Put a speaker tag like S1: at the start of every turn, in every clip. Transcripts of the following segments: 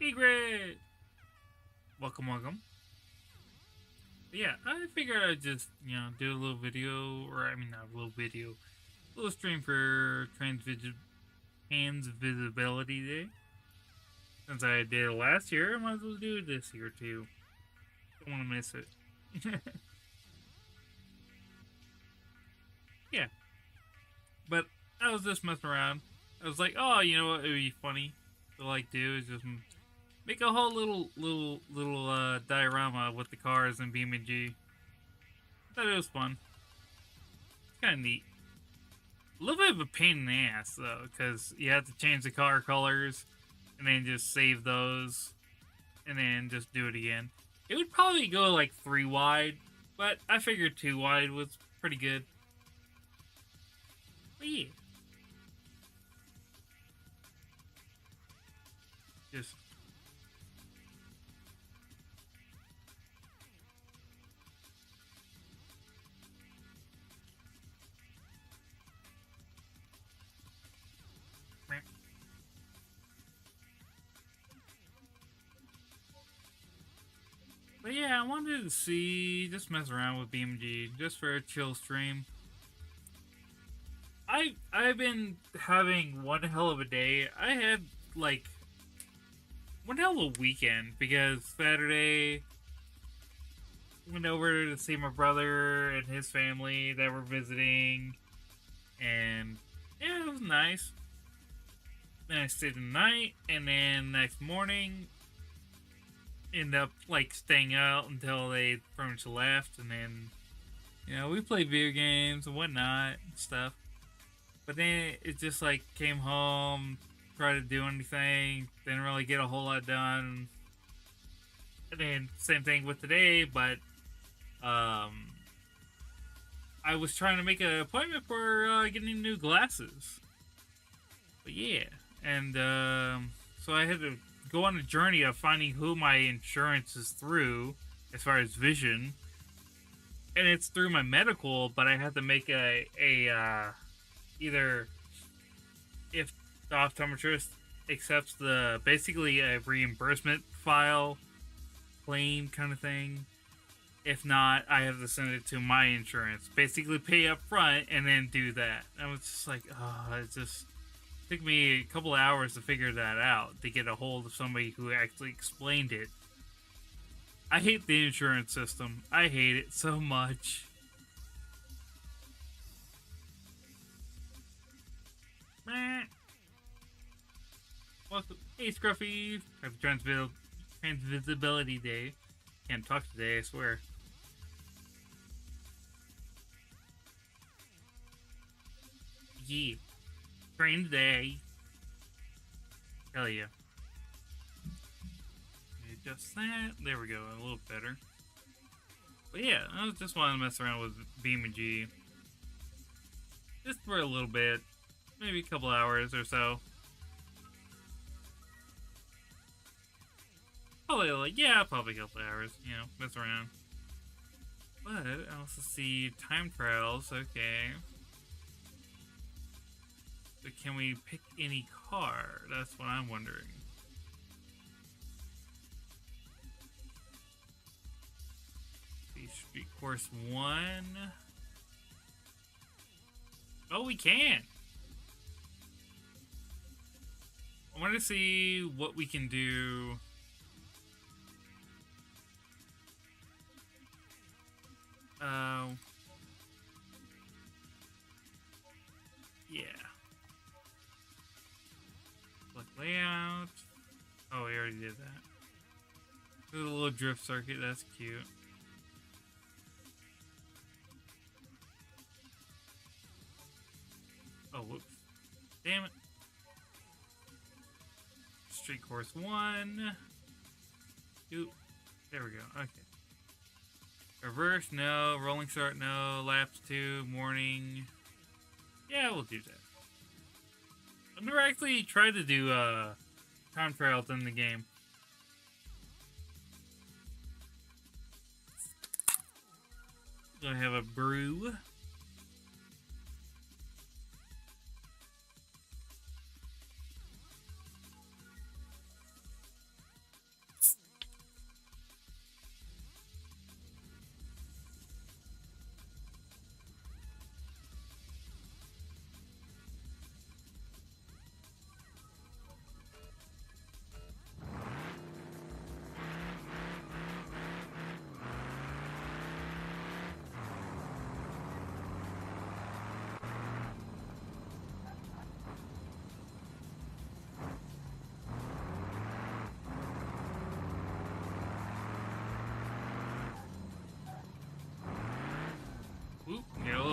S1: Secret! Welcome, welcome. But yeah, I figured I'd just, do a little video, or I mean, not a little video, a little stream for Trans Visibility Day. Since I did it last year, I might as well do it this year too. Don't want to miss it. Yeah. But I was just messing around. I was like, oh, you know what? It would be funny to do is just make a whole little diorama with the cars and BeamNG. Thought it was fun. It's kind of neat. A little bit of a pain in the ass though, because you have to change the car colors and then just save those and then just do it again. It would probably go like 3 wide, but I figured 2 wide was pretty good. But yeah. Just But yeah, I wanted to just mess around with BeamNG, just for a chill stream. I've been having one hell of a day. I had, one hell of a weekend, because Saturday, went over to see my brother and his family that were visiting, and yeah, it was nice. Then I stayed the night, and then next morning, end up staying out until they pretty much left, and then we played video games and whatnot and stuff. But then it just came home, tried to do anything, didn't really get a whole lot done. And then same thing with today, but I was trying to make an appointment for getting new glasses. But yeah, and so I had to go on a journey of finding who my insurance is through as far as vision, and it's through my medical, but I have to make either if the optometrist accepts basically a reimbursement file claim kind of thing. If not, I have to send it to my insurance, basically pay up front and then do that. I was just it just took me a couple of hours to figure that out, to get a hold of somebody who actually explained it. I hate the insurance system. I hate it so much. Welcome. Hey, Scruffy. Happy Transvisibility Day. Can't talk today, I swear. Yeah. Train today. Hell yeah. Adjust that. There we go. A little better. But yeah, I just wanted to mess around with BeamNG. Just for a little bit. Maybe a couple hours or so. Probably probably a couple hours. Mess around. But I also see time trials. Okay. So can we pick any car? That's what I'm wondering. See, Street Course 1. Oh, we can! I want to see what we can do. Yeah. Layout. Oh, we already did that. Do a little drift circuit. That's cute. Oh, whoops. Damn it. Street Course 1. Oop. There we go. Okay. Reverse, no. Rolling start, no. Laps 2. Morning. Yeah, we'll do that. I've never actually tried to do time trials in the game. Gonna have a brew.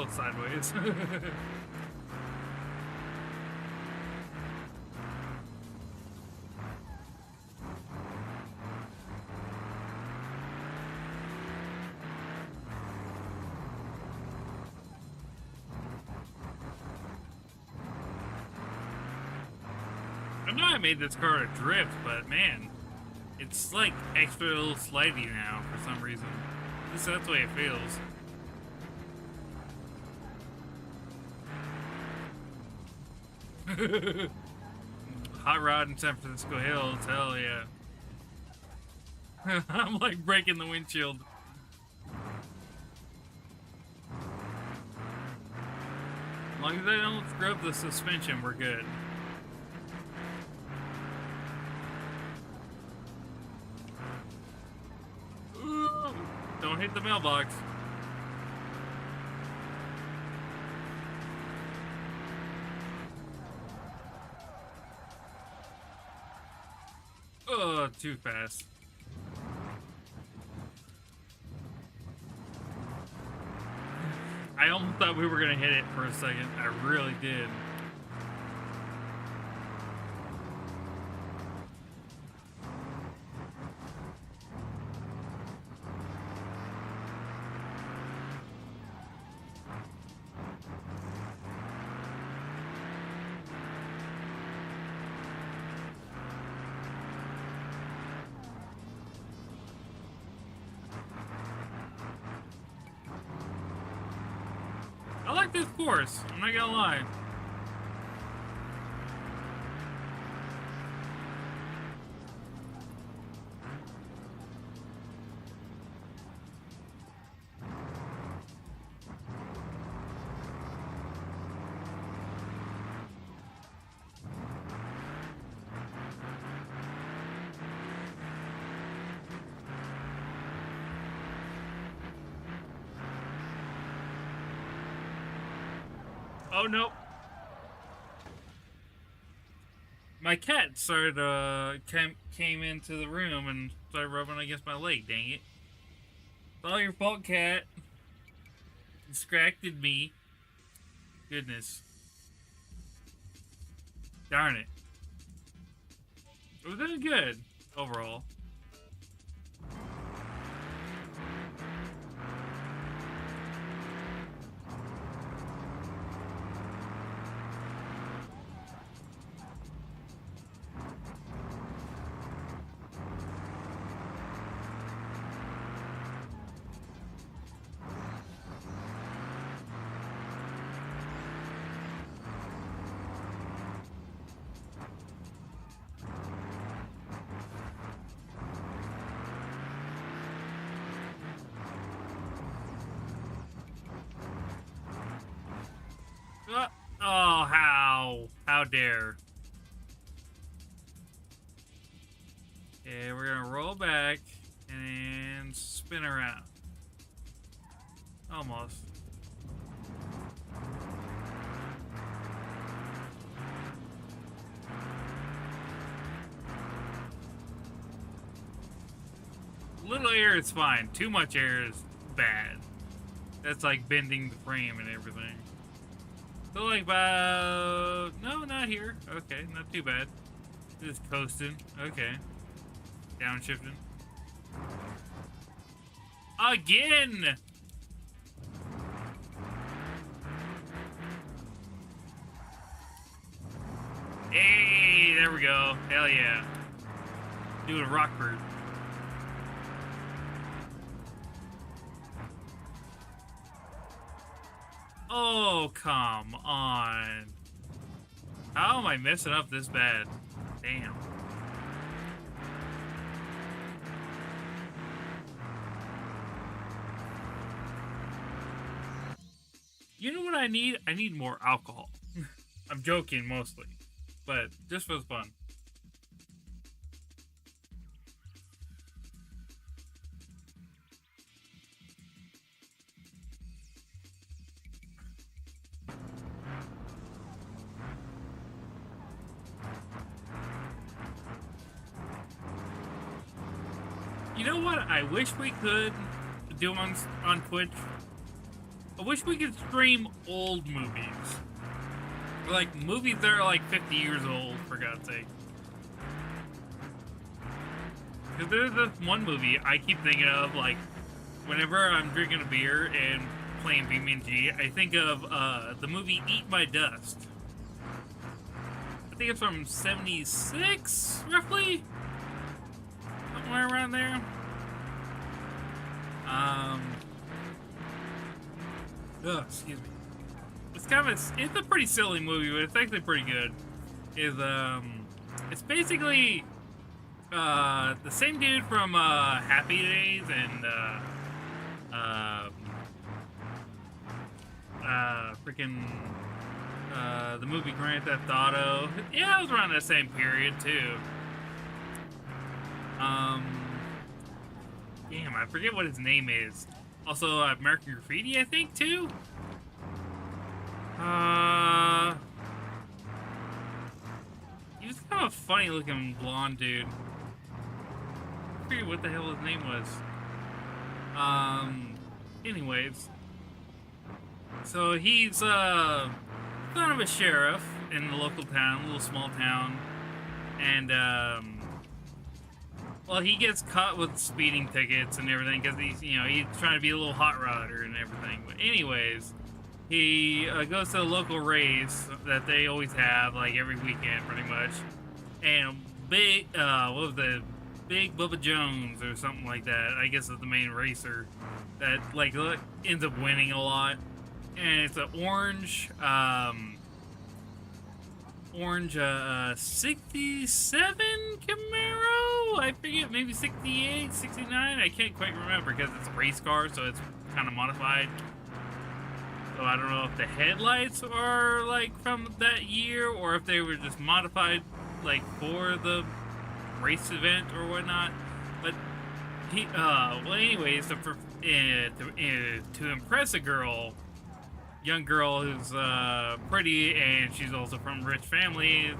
S1: little sideways. I know I made this car a drift, but man, it's like extra little slidey now for some reason. At least that's the way it feels. Hot rod in San Francisco Hills, hell yeah. I'm like breaking the windshield. As long as I don't scrub the suspension, we're good. Ooh, don't hit the mailbox. Oh, too fast. I almost thought we were gonna hit it for a second. I really did. I like this course, I'm not gonna lie. Oh no. My cat started, came into the room and started rubbing against my leg, dang it. It's all your fault, cat. Distracted me. Goodness. Darn it. It was doing good, overall. Oh, how dare. Okay, we're gonna roll back and spin around. Almost. Little air is fine. Too much air is bad. That's like bending the frame and everything. So like about... No, not here. Okay, not too bad. Just coasting. Okay. Downshifting. Again! Hey, there we go. Hell yeah. Doing Rockford. Oh, come on. How am I messing up this bad? Damn. You know what I need? I need more alcohol. I'm joking mostly, but just for fun. You know what I wish we could do on Twitch? I wish we could stream old movies. Like, movies that are like 50 years old, for God's sake. Because there's this one movie I keep thinking of, like, whenever I'm drinking a beer and playing BMG, I think of the movie Eat My Dust. I think it's from 76, roughly? Somewhere around there. Excuse me. It's kind of it's a pretty silly movie, but it's actually pretty good. It's basically the same dude from Happy Days and freaking the movie Grand Theft Auto. Yeah, it was around that same period too. Damn, I forget what his name is. Also, American Graffiti, I think, too? He was kind of a funny-looking blonde dude. I forget what the hell his name was. Anyways. So, he's, son of a sheriff in the local town, a little small town. And, well, he gets caught with speeding tickets and everything because he's trying to be a little hot rodder and everything. But anyways, he goes to a local race that they always have, like every weekend, pretty much. And Big Bubba Jones or something like that, I guess is the main racer that like ends up winning a lot. And it's an orange 67 Camaro? I forget, maybe 68, 69? I can't quite remember because it's a race car, so it's kind of modified. So I don't know if the headlights are like from that year or if they were just modified like for the race event or whatnot. But he, well, anyways, to impress a girl, young girl who's pretty and she's also from a rich family,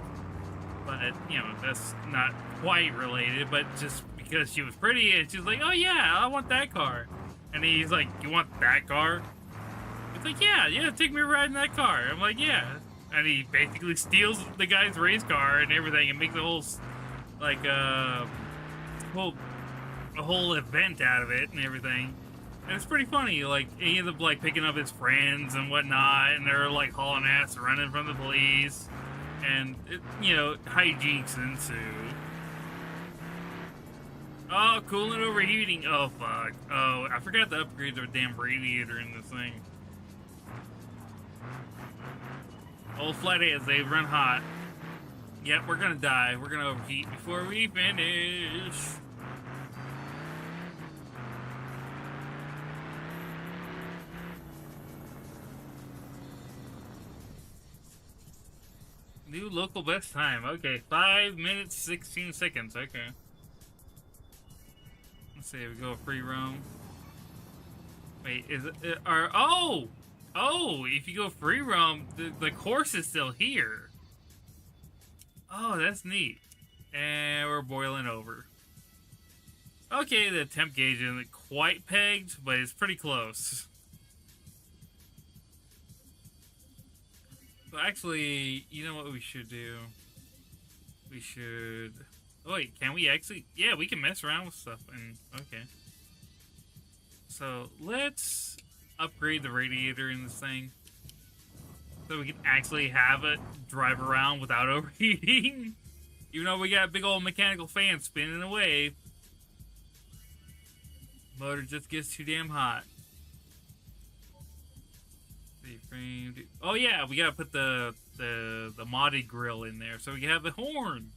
S1: but that's not quite related, but just because she was pretty and she's like, oh yeah, I want that car. And he's like, you want that car? It's like, yeah, take me a ride in that car. I'm like, yeah. And he basically steals the guy's race car and everything and makes a whole like a whole event out of it and everything. And it's pretty funny, like, he ends up, like, picking up his friends and whatnot, and they're, like, hauling ass, running from the police, and, hijinks ensue. Oh, coolant overheating. Oh, fuck. Oh, I forgot to upgrade the damn radiator in this thing. Old flatheads, they run hot. Yep, we're gonna die. We're gonna overheat before we finish. New local best time. Okay, 5 minutes, 16 seconds. Okay. Let's see, we go free roam. Wait, is it... oh! Oh, if you go free roam, the course is still here. Oh, that's neat. And we're boiling over. Okay, the temp gauge isn't quite pegged, but it's pretty close. So actually, you know what we should do? We should... Oh wait, can we actually... Yeah, we can mess around with stuff. And okay. So, let's upgrade the radiator in this thing. So we can actually have it drive around without overheating. Even though we got a big old mechanical fan spinning away. Motor just gets too damn hot. Oh yeah, we gotta put the modded grill in there so we can have the horn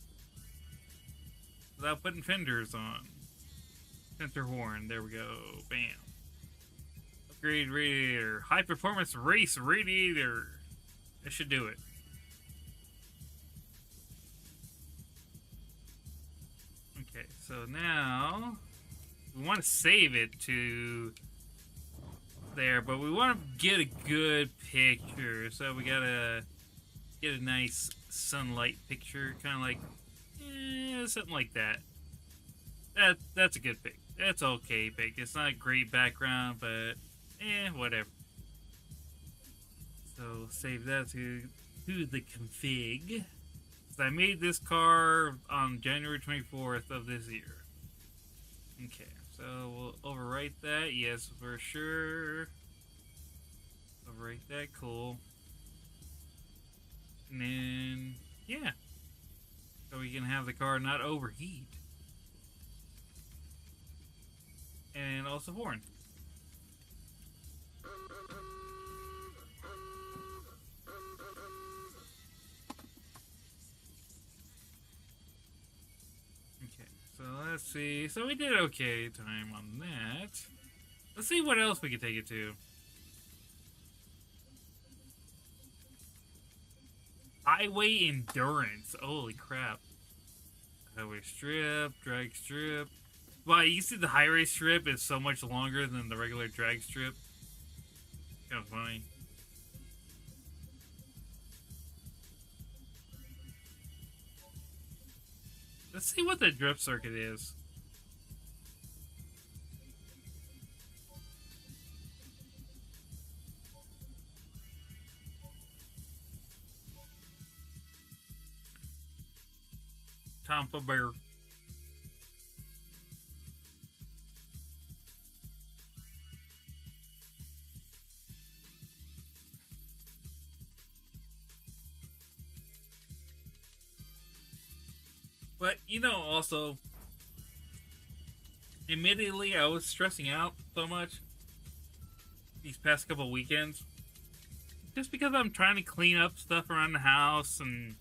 S1: without putting fenders on. Center horn, there we go. Bam. Upgrade radiator. High performance race radiator. That should do it. Okay, so now we want to save it to there, but we want to get a good picture, so we gotta get a nice sunlight picture, kind of like something like that. That's a good pic. That's okay pic. It's not a great background, but whatever. So save that to the config. So I made this car on January 24th of this year. Okay, so we'll overwrite that. Yes, for sure. Overwrite that. Cool. And then, yeah. So we can have the car not overheat. And also horn. Okay, so let's see. So we did okay time on that. Let's see what else we can take it to. Highway endurance. Holy crap. Highway strip, drag strip. Wow, you see the highway strip is so much longer than the regular drag strip. Kind of funny. Let's see what the drift circuit is. Tampa Bear. But, you know, also, admittedly, I was stressing out so much these past couple weekends. Just because I'm trying to clean up stuff around the house and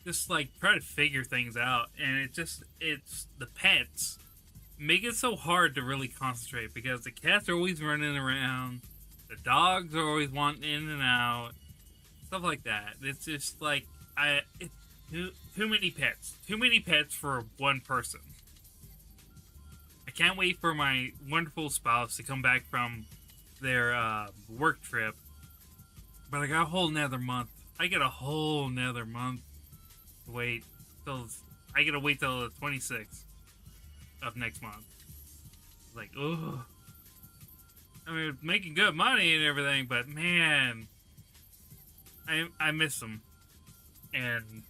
S1: just, like, try to figure things out. And it's the pets make it so hard to really concentrate because the cats are always running around, the dogs are always wanting in and out, stuff like that. It's just, like, too many pets. Too many pets for one person. I can't wait for my wonderful spouse to come back from their work trip. But I got a whole nother month. I get a whole nother month to wait. I gotta wait till the 26th of next month. Like, ugh. I mean, making good money and everything, but man, I miss them. And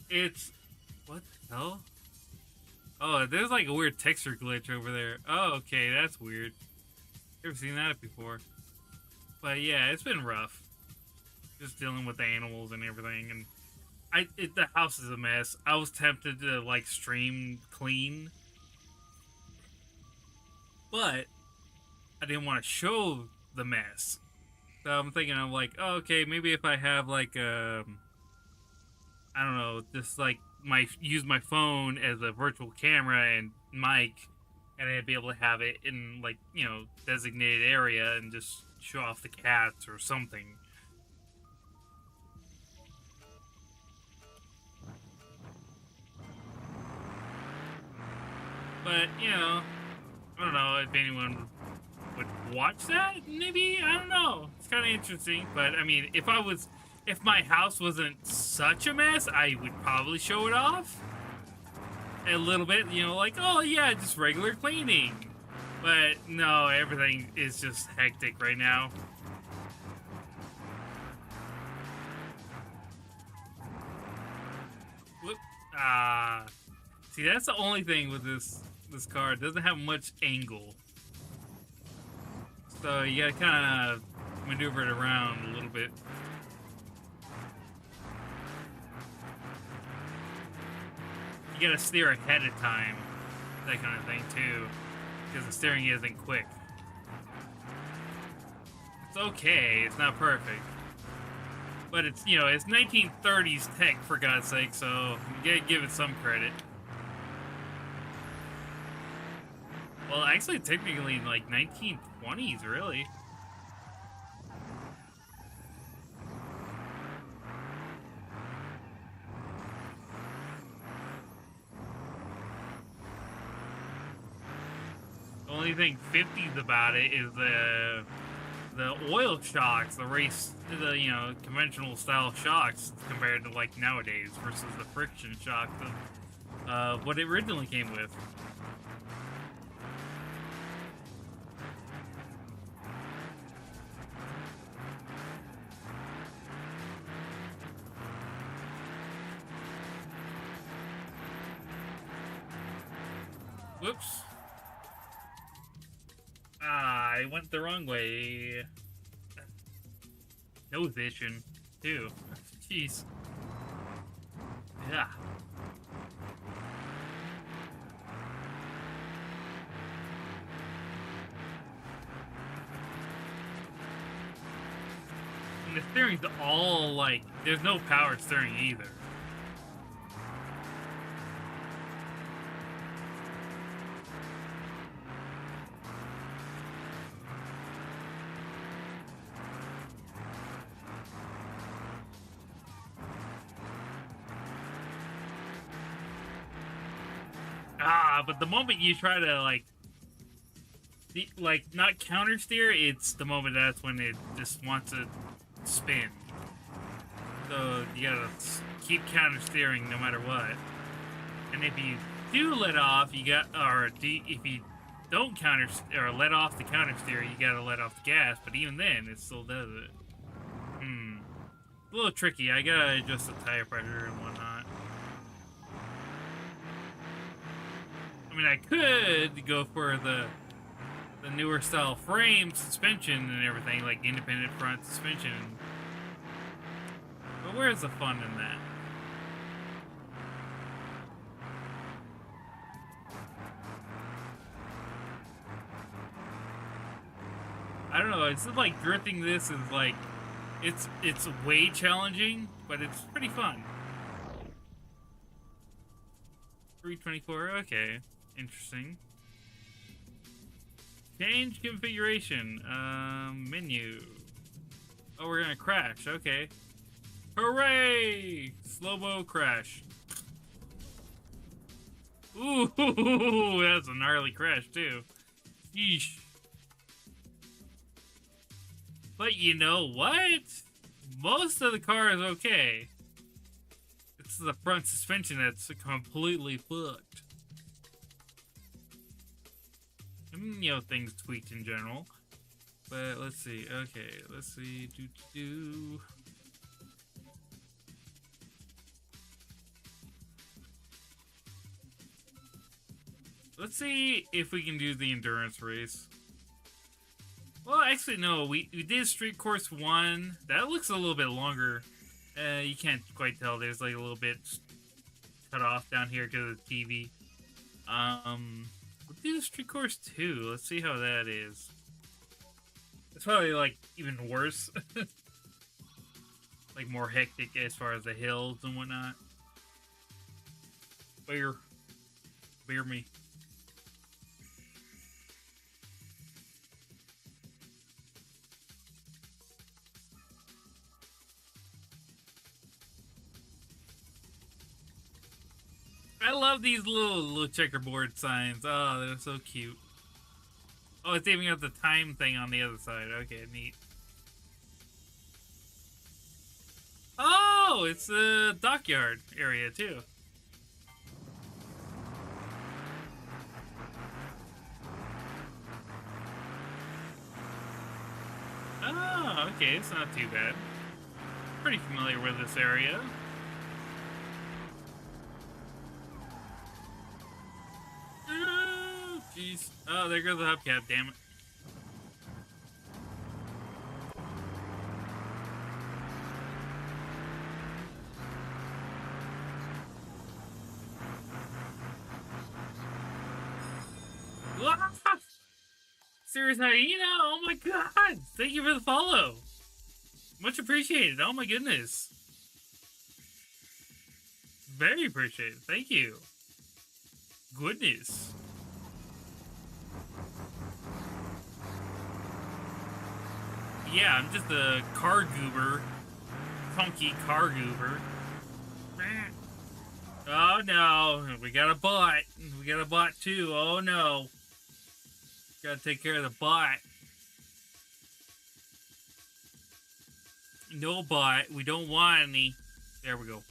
S1: it's... What the hell? Oh, there's like a weird texture glitch over there. Oh, okay, that's weird. Never seen that before. But yeah, it's been rough. Just dealing with the animals and everything. And the house is a mess. I was tempted to like stream clean. But I didn't want to show the mess. So I'm thinking, I'm like, oh, okay, maybe if I have like I don't know, just like use my phone as a virtual camera and mic, and I'd be able to have it in like, you know, designated area and just show off the cats or something. But, you know, I don't know if anyone would watch that, maybe, I don't know. It's kind of interesting, but I mean, if my house wasn't such a mess, I would probably show it off a little bit, you know, like, oh yeah, just regular cleaning. But no, everything is just hectic right now. Whoop. See, that's the only thing with this car. It doesn't have much angle. So you gotta kind of maneuver it around a little bit. You gotta steer ahead of time, that kind of thing too, because the steering isn't quick. It's okay, it's not perfect, but it's, you know, it's 1930s tech for God's sake, so you gotta give it some credit. Well, actually, technically, like 1920s, really. The only thing 50s about it is the oil shocks, the you know, conventional style shocks compared to like nowadays versus the friction shocks of what it originally came with. Whoops. Ah, I went the wrong way. No vision, too. Jeez. Yeah. And the steering's all, like, there's no power steering either. But the moment you try to, not counter steer, it's the moment that's when it just wants to spin. So you gotta keep counter steering no matter what. And if you do let off, if you don't counter or let off the counter steer, you gotta let off the gas. But even then, it still does it. A little tricky. I gotta adjust the tire pressure and whatnot. I mean, I could go for the newer style frame suspension and everything, like independent front suspension. But where's the fun in that? I don't know. It's like drifting. This is like it's way challenging, but it's pretty fun. 324. Okay. Interesting. Change configuration. Menu. Oh, we're gonna crash. Okay. Hooray! Slow-mo crash. Ooh, that's a gnarly crash, too. Yeesh. But you know what? Most of the car is okay. It's the front suspension that's completely fucked. You know, things tweaked in general. But let's see. Okay, let's see. Let's see if we can do the endurance race. Well, actually, no. We did Street Course 1. That looks a little bit longer. You can't quite tell. There's like a little bit cut off down here because of the TV. Let's do Street Course 2. Let's see how that is. It's probably like even worse. Like more hectic as far as the hills and whatnot. Bear me. I love these little checkerboard signs. Oh, they're so cute. Oh, it's even got the time thing on the other side. Okay, neat. Oh, it's a dockyard area too. Oh, okay, it's not too bad. Pretty familiar with this area. Jeez. Oh, there goes the hubcap, damn it. Serious Hyena, oh my god! Thank you for the follow! Much appreciated, oh my goodness. Very appreciated, thank you. Goodness. Yeah, I'm just a car goober. Funky car goober. Oh no, we got a bot. We got a bot too, oh no. Gotta take care of the bot. No bot, we don't want any. There we go.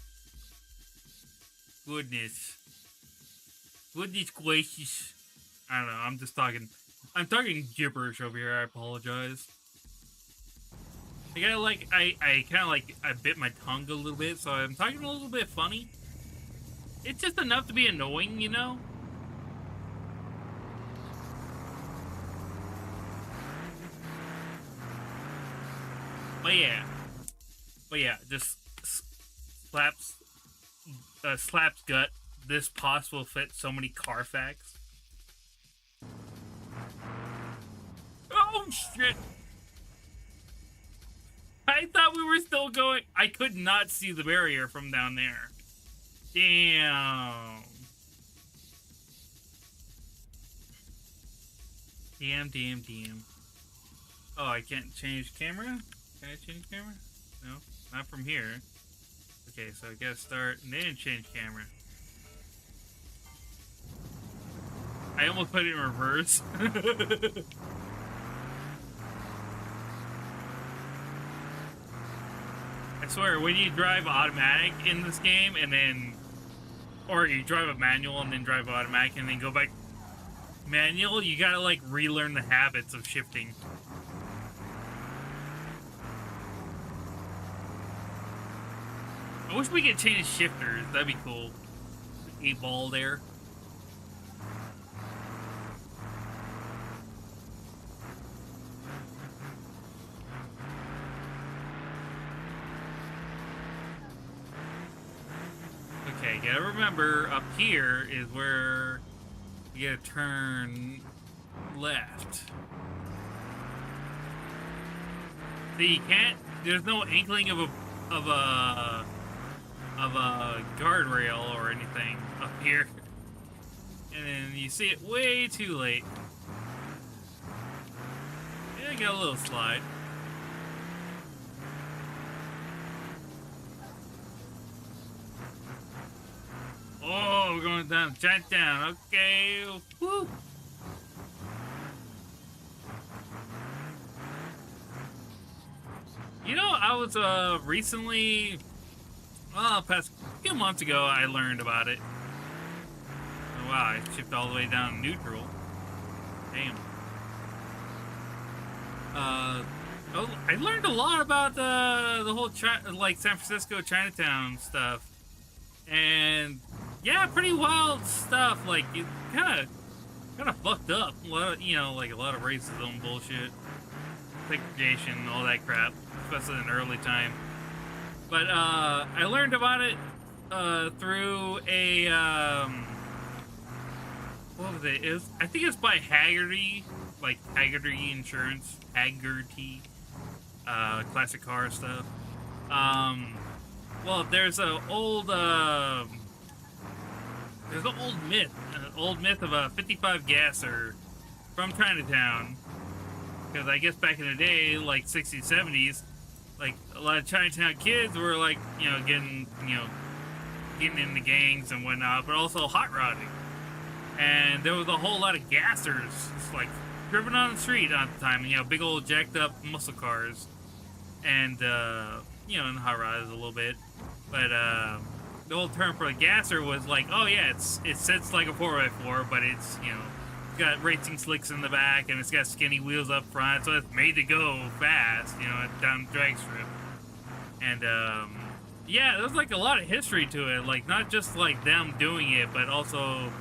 S1: Goodness. Goodness gracious. I don't know, I'm talking gibberish over here, I apologize. I bit my tongue a little bit, so I'm talking a little bit funny. It's just enough to be annoying, you know? but yeah, just slaps slaps gut. This Poss will fit so many car facts. Oh shit! I thought we were still going. I could not see the barrier from down there. Damn. Damn. Oh, I can't change camera? Can I change camera? No, not from here. Okay, so I gotta start and then change camera. I almost put it in reverse. I swear, when you drive automatic in this game and then, or you drive a manual and then drive automatic and then go back manual, you gotta like relearn the habits of shifting. I wish we could change shifters. That'd be cool. 8-ball there. Okay, gotta remember, up here is where you gotta turn left. See, you can't, there's no inkling of a guardrail or anything up here. And then you see it way too late. Yeah, got a little slide. Oh, we're going down Chinatown. Okay. Woo. You know, I was recently, well, past few months ago, I learned about it. Oh, wow, I shipped all the way down to neutral. Damn. Oh, I learned a lot about the whole like San Francisco Chinatown stuff, and yeah, pretty wild stuff. Like it kind of fucked up. A lot of, you know, like a lot of racism bullshit, segregation, all that crap, especially in the early time. But I learned about it through a what was it? I think it's by Haggerty, like Haggerty Insurance, Haggerty, classic car stuff. Well, there's an old myth of a 55 gasser from Chinatown. Because I guess back in the day, like 60s, 70s, like a lot of Chinatown kids were like, you know, getting into gangs and whatnot, but also hot rodding. And there was a whole lot of gassers, just like driven on the street at the time, you know, big old jacked up muscle cars, and you know, and hot rods a little bit. But the whole term for a gasser was like, oh yeah, it sits like a 4x4, but it's, you know, it's got racing slicks in the back and it's got skinny wheels up front, so it's made to go fast, you know, down the drag strip. And yeah, there's like a lot of history to it, like not just like them doing it, but also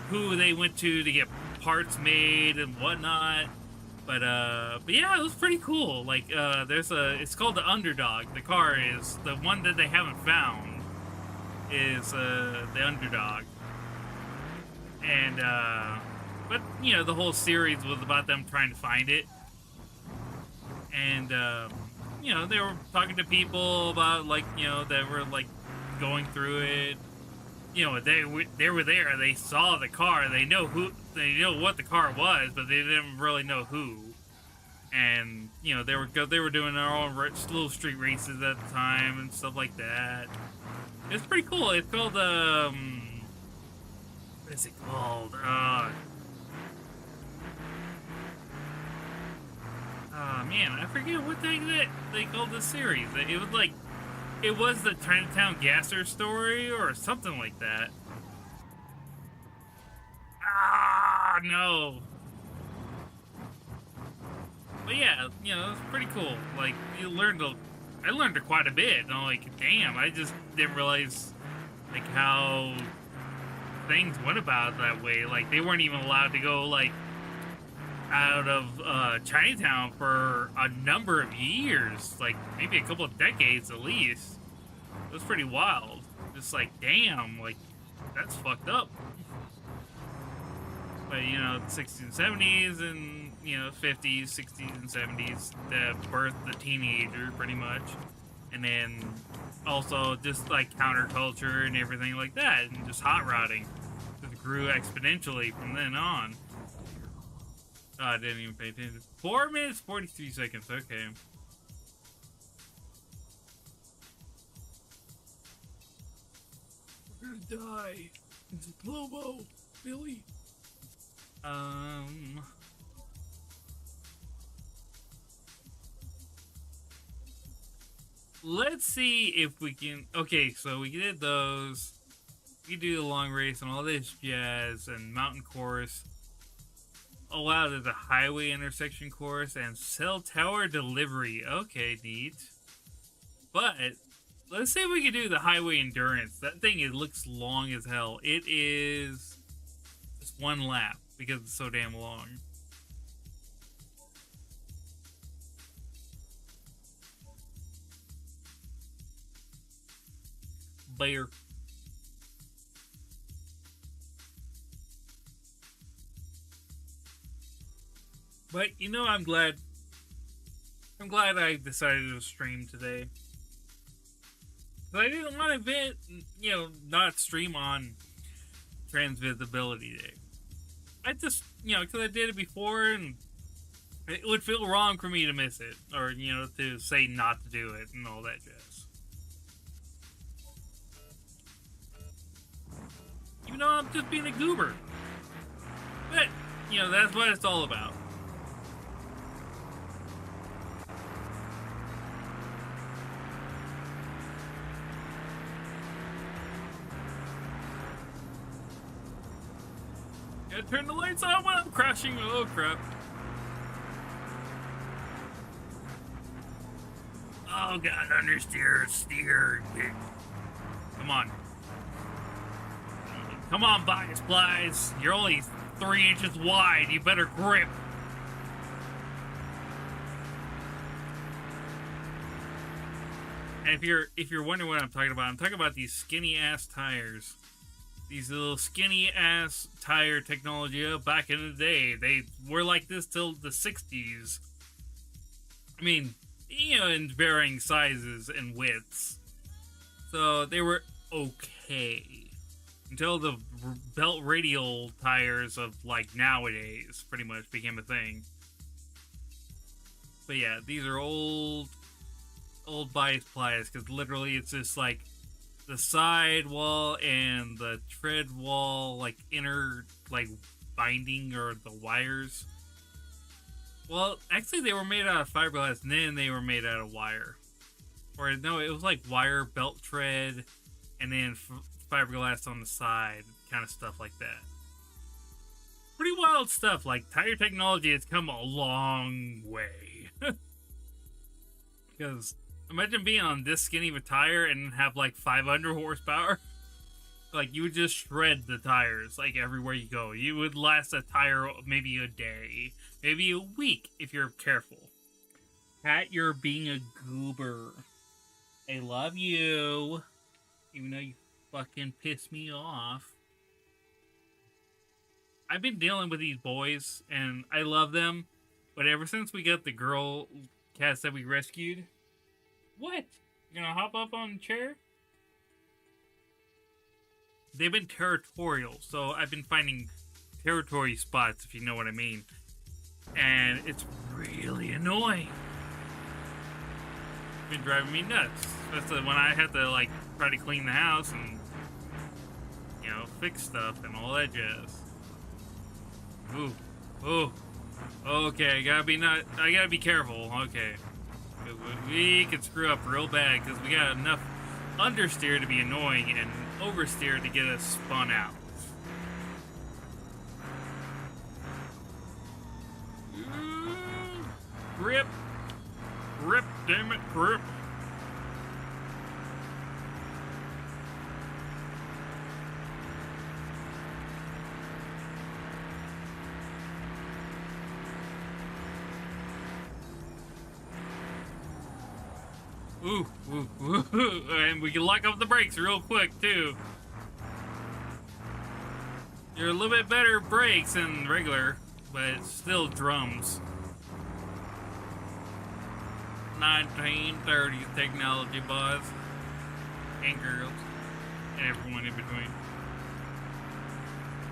S1: who they went to get parts made and whatnot. But yeah, it was pretty cool. Like it's called the Underdog. The car is the one that they haven't found is the Underdog. And but you know, the whole series was about them trying to find it. And you know, they were talking to people about, like, you know, that were like going through it. You know, they were there. They saw the car. They know what the car was, but they didn't really know who. And you know, they were doing their own little street races at the time and stuff like that. It's pretty cool. It's called what is it called? Man, I forget what they called this series. It was the Chinatown Gasser story or something like that. Ah, no. But yeah, you know, it's pretty cool. Like, I learned quite a bit. And I'm like, damn, I just didn't realize, like, how things went about that way. Like, they weren't even allowed to go, like, out of Chinatown for a number of years, like maybe a couple of decades at least. It was pretty wild. Just like, damn, like that's fucked up. But you know, the 60s and 70s and you know, 50s, 60s and 70s that birthed the teenager pretty much. And then also just like counterculture and everything like that, and just hot rodding just grew exponentially from then on. Oh, I didn't even pay attention. 4 minutes, 43 seconds. Okay. We're gonna die. It's a slow-mo, Billy. Let's see if we can. Okay, so we did those. We do the long race and all this jazz and mountain course. Oh wow, there's a highway intersection course and cell tower delivery. Okay, neat. But let's see if we can do the highway endurance. That thing, it looks long as hell. It is just one lap because it's so damn long. Bear. But you know, I'm glad I decided to stream today. But I didn't want to you know, not stream on Transvisibility Day. I just, you know, because I did it before and it would feel wrong for me to miss it, or you know, to say not to do it and all that jazz. Even though I'm just being a goober. But, you know, that's what it's all about. Gotta turn the lights on when I'm crashing. Oh, crap. Oh, God, understeer, steer. Come on. Come on, bias plies. You're only 3 inches wide. You better grip. And if you're wondering what I'm talking about these skinny ass tires. These little skinny ass tire technology back in the day. They were like this till the 60s. I mean, you know, in varying sizes and widths. So they were okay. Until the belt radial tires of like nowadays pretty much became a thing. But yeah, these are old bias pliers, because literally it's just like the side wall and the tread wall, like inner like binding, or the wires. Well, actually they were made out of fiberglass and then they were made out of wire. Or no, it was like wire, belt tread, and then fiberglass on the side, kind of stuff like that. Pretty wild stuff. Like, tire technology has come a long way. Because imagine being on this skinny of a tire and have like 500 horsepower. Like, you would just shred the tires like everywhere you go. You would last a tire maybe a day, maybe a week if you're careful. Pat, you're being a goober. I love you, even though you fucking piss me off. I've been dealing with these boys and I love them, but ever since we got the girl cats that we rescued. What? You gonna hop up on the chair? They've been territorial, so I've been finding territory spots, if you know what I mean. And it's really annoying. It's been driving me nuts. Especially when I have to like try to clean the house and, you know, fix stuff and all that jazz. Ooh, ooh. Okay, I gotta be careful. Okay, we could screw up real bad because we got enough understeer to be annoying and oversteer to get us spun out. Grip, grip, damn it, grip. Ooh, ooh, ooh. And we can lock up the brakes real quick, too. You're a little bit better brakes than regular, but it's still drums. 1930s technology, boys. And girls. And everyone in between.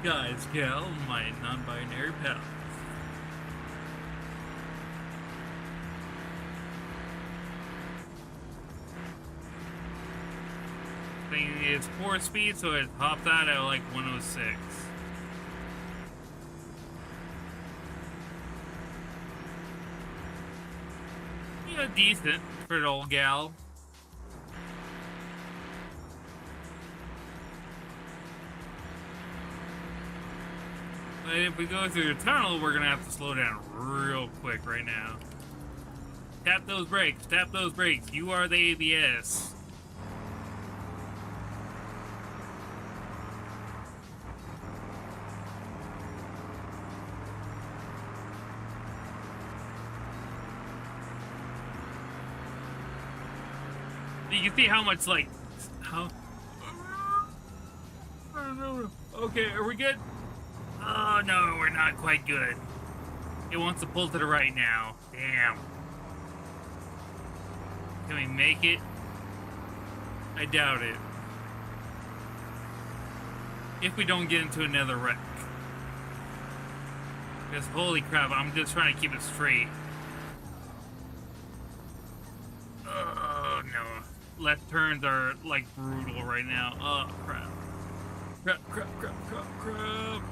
S1: Guys, gal, my non-binary pals. Thing is 4-speed, so it hopped out at like 106. Yeah, decent for an old gal. But if we go through the tunnel, we're gonna have to slow down real quick right now. Tap those brakes, tap those brakes. You are the ABS. You can see how much, like, how... Okay, are we good? Oh, no, we're not quite good. It wants to pull to the right now. Damn. Can we make it? I doubt it. If we don't get into another wreck. Because, holy crap, I'm just trying to keep it straight. Oh, no. Left turns are, like, brutal right now. Oh, crap. Crap, crap, crap, crap, crap.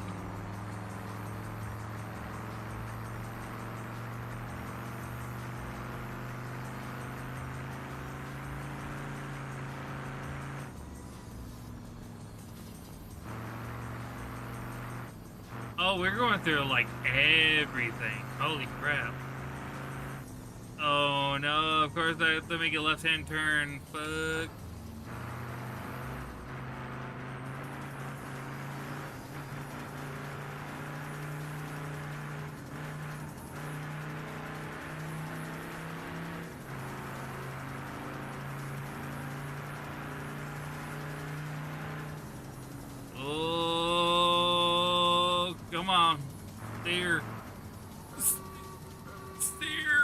S1: Oh, we're going through, like, everything. Holy crap. Oh, no, of course I have to make a left-hand turn. Fuck. Oh, come on. Steer. Steer.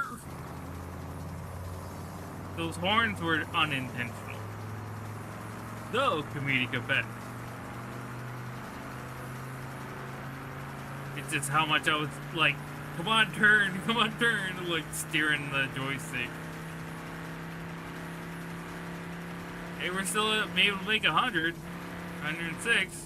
S1: Those horns were unintentional. Though comedic effect. It's just how much I was like, come on, turn, like steering the joystick. Hey, we're still able to make 100. 106.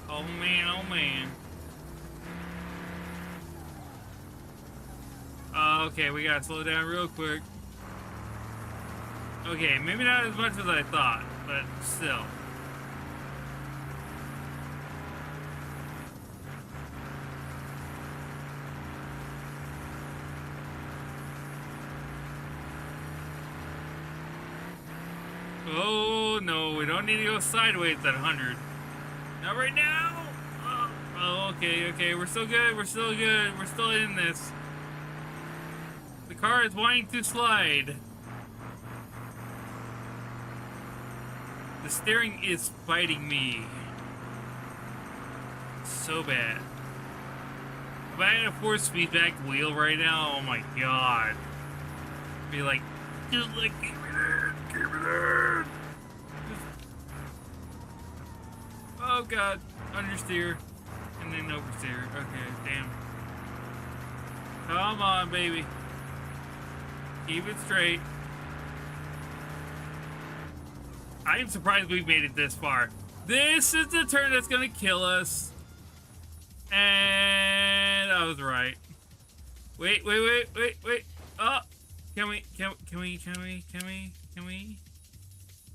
S1: Oh man, oh man. Okay, we gotta slow down real quick. Okay, maybe not as much as I thought, but still. Oh no, we don't need to go sideways at 100. Not right now! Oh, okay, okay, we're still good, we're still good, we're still in this. The car is wanting to slide. The steering is fighting me. So bad. If I had a 4-speed back wheel right now, oh my god. I'd be like, just like, keep it in, keep it in. Oh god, understeer. And then oversteer. Okay, damn. Come on, baby. Keep it straight. I am surprised we've made it this far. This is the turn that's gonna kill us. And I was right. Wait. Oh, can we?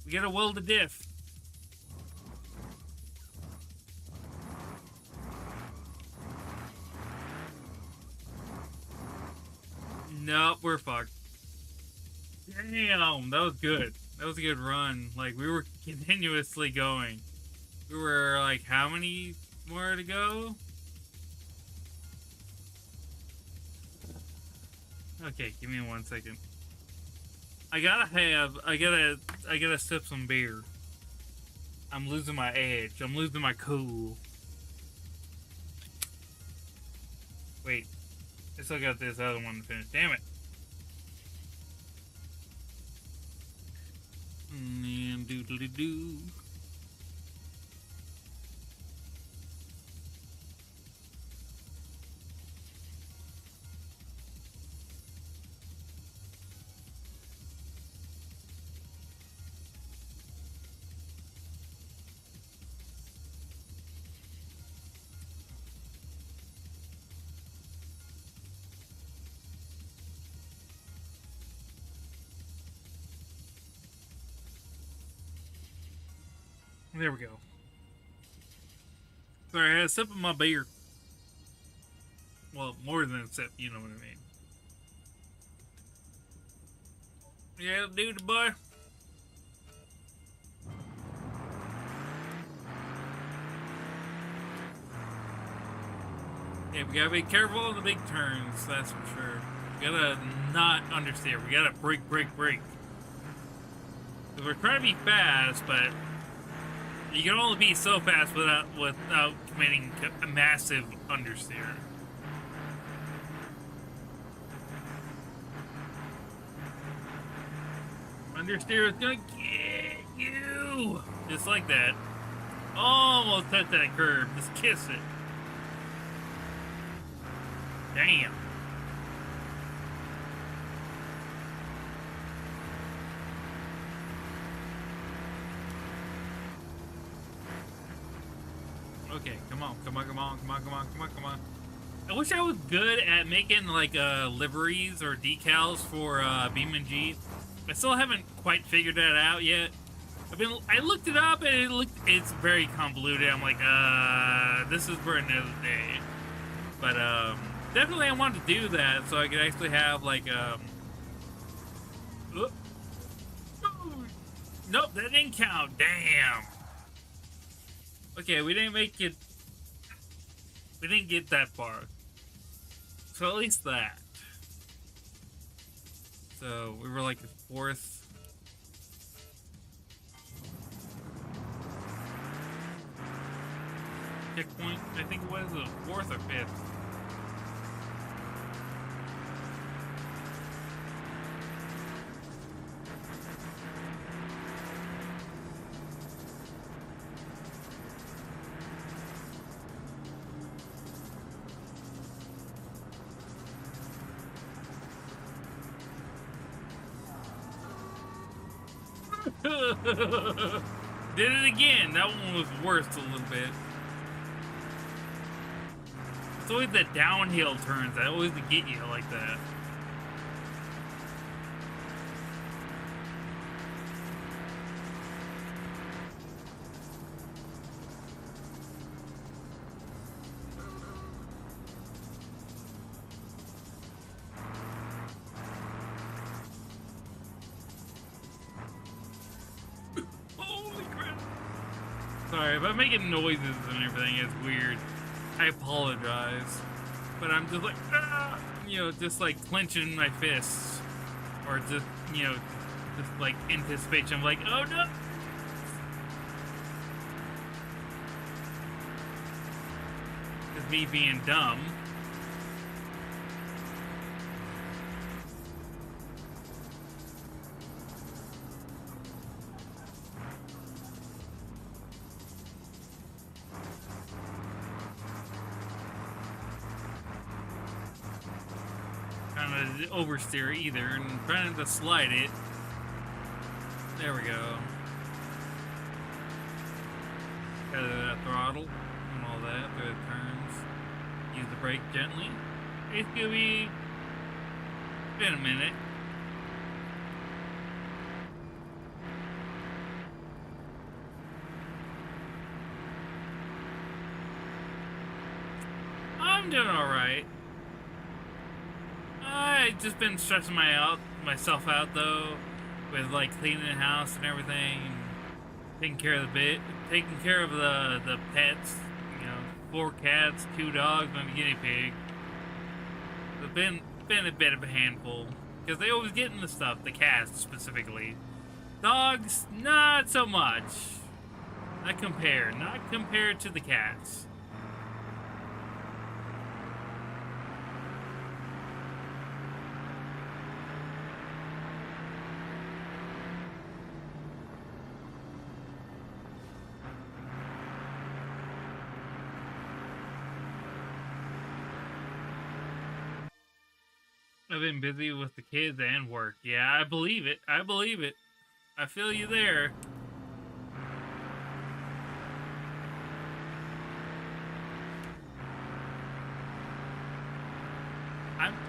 S1: We gotta weld the diff. Nope, we're fucked. Damn, that was good. That was a good run. Like, we were continuously going. We were like, how many more to go? Okay, give me 1 second. I gotta sip some beer. I'm losing my edge. I'm losing my cool. Wait. I still got this other one to finish. Damn it. And doodly-doo. There we go. Sorry, I had a sip of my beer. Well, more than a sip, you know what I mean. Yeah, dude, boy. Yeah, we gotta be careful of the big turns, that's for sure. We gotta not understeer. We gotta brake. Because we're trying to be fast, but you can only be so fast without committing a massive understeer. Understeer is gonna get you! Just like that. Almost touch that curb. Just kiss it. Damn. Okay, come on. I wish I was good at making like liveries or decals for BeamNG. I still haven't quite figured that out yet. I looked it up and it's very convoluted. I'm like, this is for another day. But definitely I want to do that so I could actually have like nope, that didn't count. Damn. Okay, we didn't make it. We didn't get that far. So at least that. So we were like the fourth. Checkpoint, I think it was the fourth or fifth. Did it again. That one was worse a little bit. It's always the downhill turns that always get you like that. Sorry, if I'm making noises and everything, it's weird. I apologize. But I'm just like, just like clenching my fists. Or just, just like anticipation. I'm like, oh no! It's me being dumb. Oversteer either, and trying to slide it. There we go. Got that throttle and all that, through the turns. Use the brake gently. Hey Scooby! Been a minute. I'm doing alright. I just been stressing myself out though, with like cleaning the house and everything, and taking care of the pets. You know, 4 cats, 2 dogs, and a guinea pig. It's been a bit of a handful because they always get in the stuff. The cats specifically, dogs not so much. Not compared to the cats. I've been busy with the kids and work. Yeah, I believe it. I believe it. I feel you there.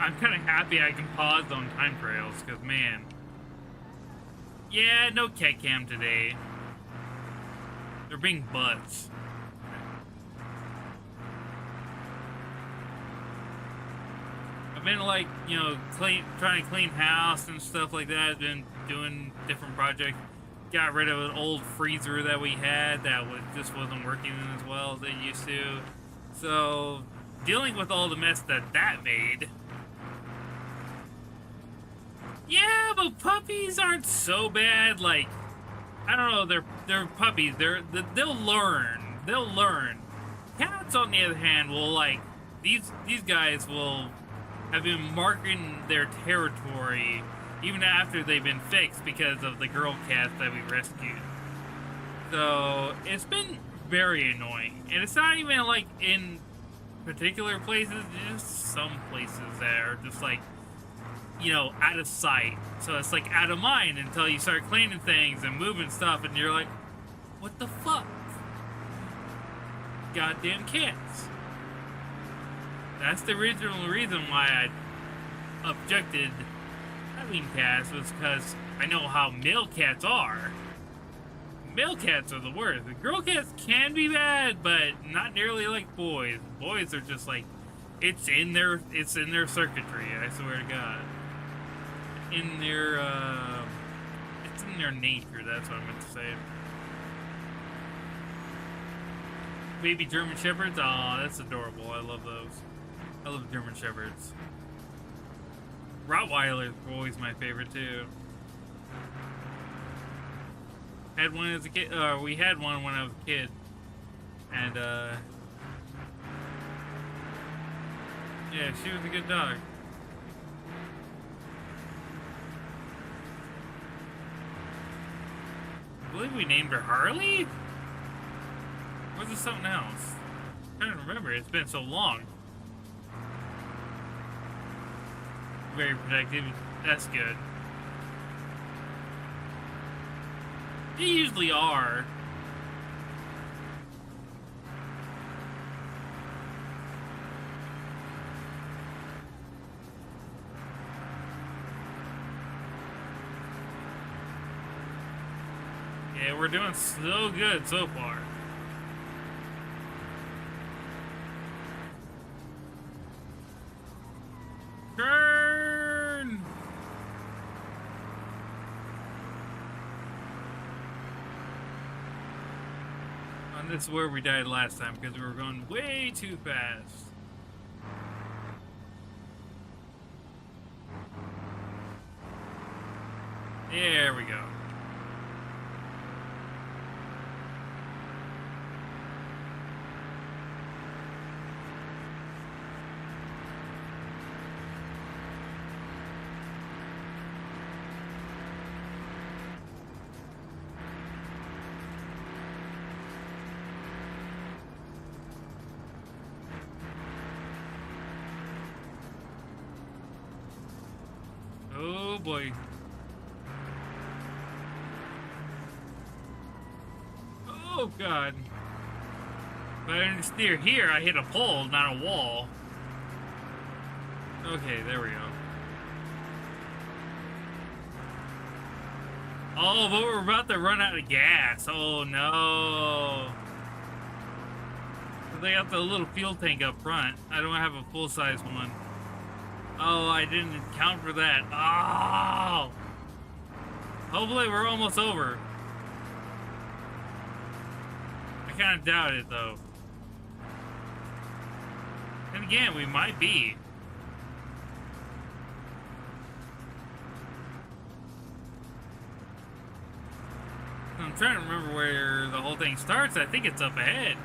S1: I'm kind of happy I can pause on time trails, because, man. Yeah, no cat cam today. They're being butts. I've been, like, you know, trying to clean house and stuff like that. Been doing different projects. Got rid of an old freezer that we had that just wasn't working as well as it used to. So, dealing with all the mess that made. Yeah, but puppies aren't so bad. Like, I don't know, they're puppies. They'll learn. They'll learn. Cats, on the other hand, will, like, these guys will have been marking their territory even after they've been fixed because of the girl cats that we rescued. So it's been very annoying, and it's not even like in particular places, just some places that are just like, you know, out of sight. So it's like out of mind until you start cleaning things and moving stuff, and you're like, what the fuck? Goddamn cats. That's the original reason why I objected having cats, was because I know how male cats are. Male cats are the worst. The girl cats can be bad, but not nearly like boys. Boys are just like, it's in their circuitry, I swear to God. It's in their nature, that's what I meant to say. Baby German Shepherds, aw, that's adorable. I love those. I love German Shepherds. Rottweilers were always my favorite too. Had one as a kid. We had one when I was a kid, and yeah, she was a good dog. I believe we named her Harley? Or was it something else? I don't remember. It's been so long. Very protective. That's good. They usually are. Yeah, we're doing so good so far. Turn! And this is where we died last time because we were going way too fast. There we go. Oh boy. Oh god. But I didn't steer here, I hit a pole, not a wall. Okay, there we go. Oh, but we're about to run out of gas. Oh no. They got the little fuel tank up front. I don't have a full-size one. Oh, I didn't account for that. Oh! Hopefully we're almost over. I kind of doubt it, though. And again, we might be. I'm trying to remember where the whole thing starts. I think it's up ahead.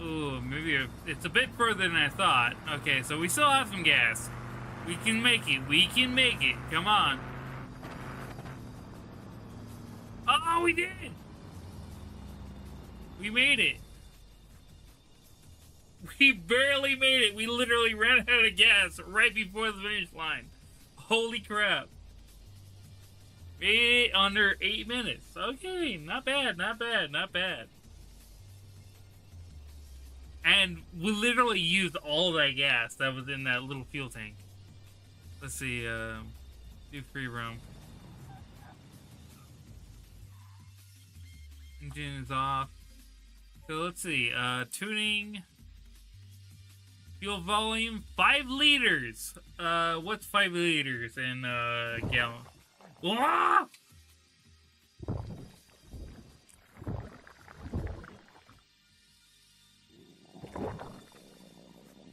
S1: Ooh, maybe it's a bit further than I thought. Okay, so we still have some gas. We can make it. We can make it. Come on. Oh, we did! We made it. We barely made it. We literally ran out of gas right before the finish line. Holy crap. Made it under 8 minutes. Okay, not bad, not bad, not bad. And we literally used all that gas that was in that little fuel tank. Let's see, do free roam. Engine is off. So let's see, tuning. Fuel volume, 5 liters. What's 5 liters in, gallon? Whoa!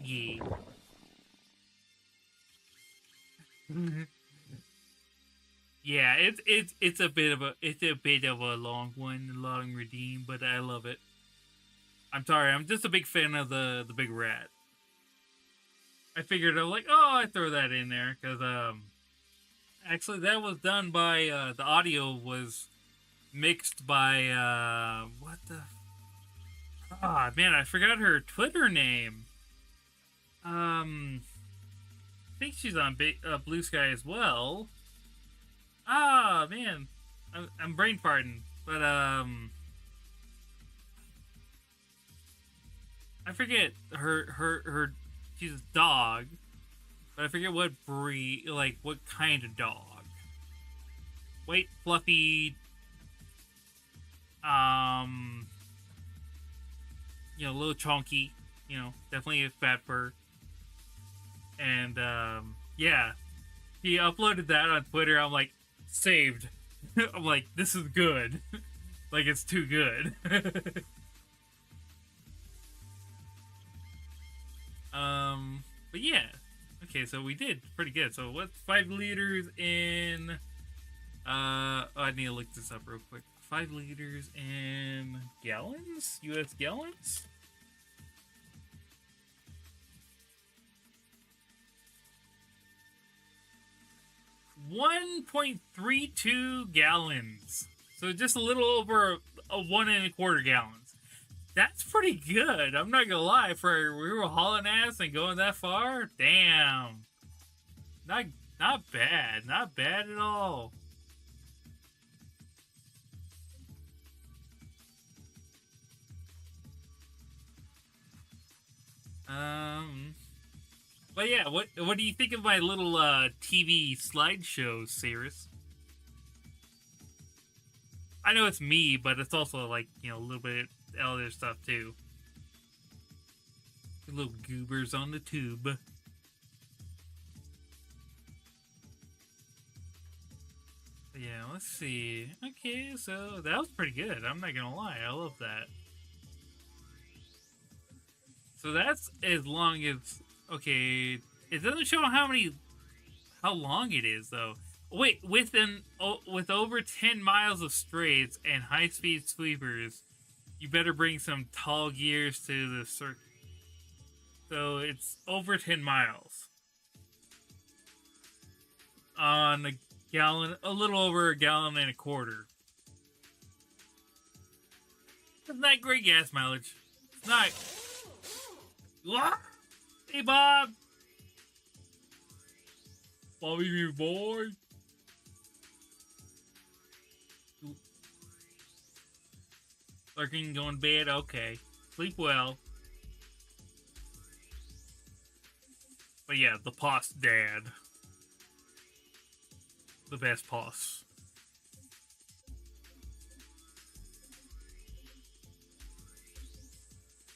S1: Yeah. Yeah, it's a bit of a long one, a long redeem, but I love it. I'm sorry, I'm just a big fan of the big rat. I figured I'm like, oh, I throw that in there because actually that was done by the audio was mixed by what the man, I forgot her Twitter name. I think she's on Blue Sky as well. Ah, man, I'm brain farting, but I forget her. She's a dog, but I forget what breed, like what kind of dog. White, fluffy, you know, a little chunky, you know, definitely a fat fur. And yeah, he uploaded that on Twitter. I'm like, saved. I'm like, this is good. Like, it's too good. But yeah. Okay, so we did pretty good. So what's 5 liters in oh, I need to look this up real quick. 5 liters in gallons? US gallons? $1.32 gallons. So just a little over a 1.25 gallons. That's pretty good. I'm not gonna lie. For we were hauling ass and going that far, damn. Not bad. Not bad at all. But yeah, what do you think of my little TV slideshow, Cyrus? I know it's me, but it's also like, you know, a little bit other stuff too. Little goobers on the tube. Yeah, let's see. Okay, so that was pretty good. I'm not gonna lie, I love that. So that's as long as, okay, it doesn't show how long it is though. Wait, with over 10 miles of straights and high-speed sweepers, you better bring some tall gears to the circuit. So it's over 10 miles. On a gallon, a little over 1.25 gallons. It's not great gas mileage. It's not. What? Hey, Bob. Bobby, me boy. Lurking, going to bed. Okay, sleep well. But yeah, the Poss dad. The best Poss.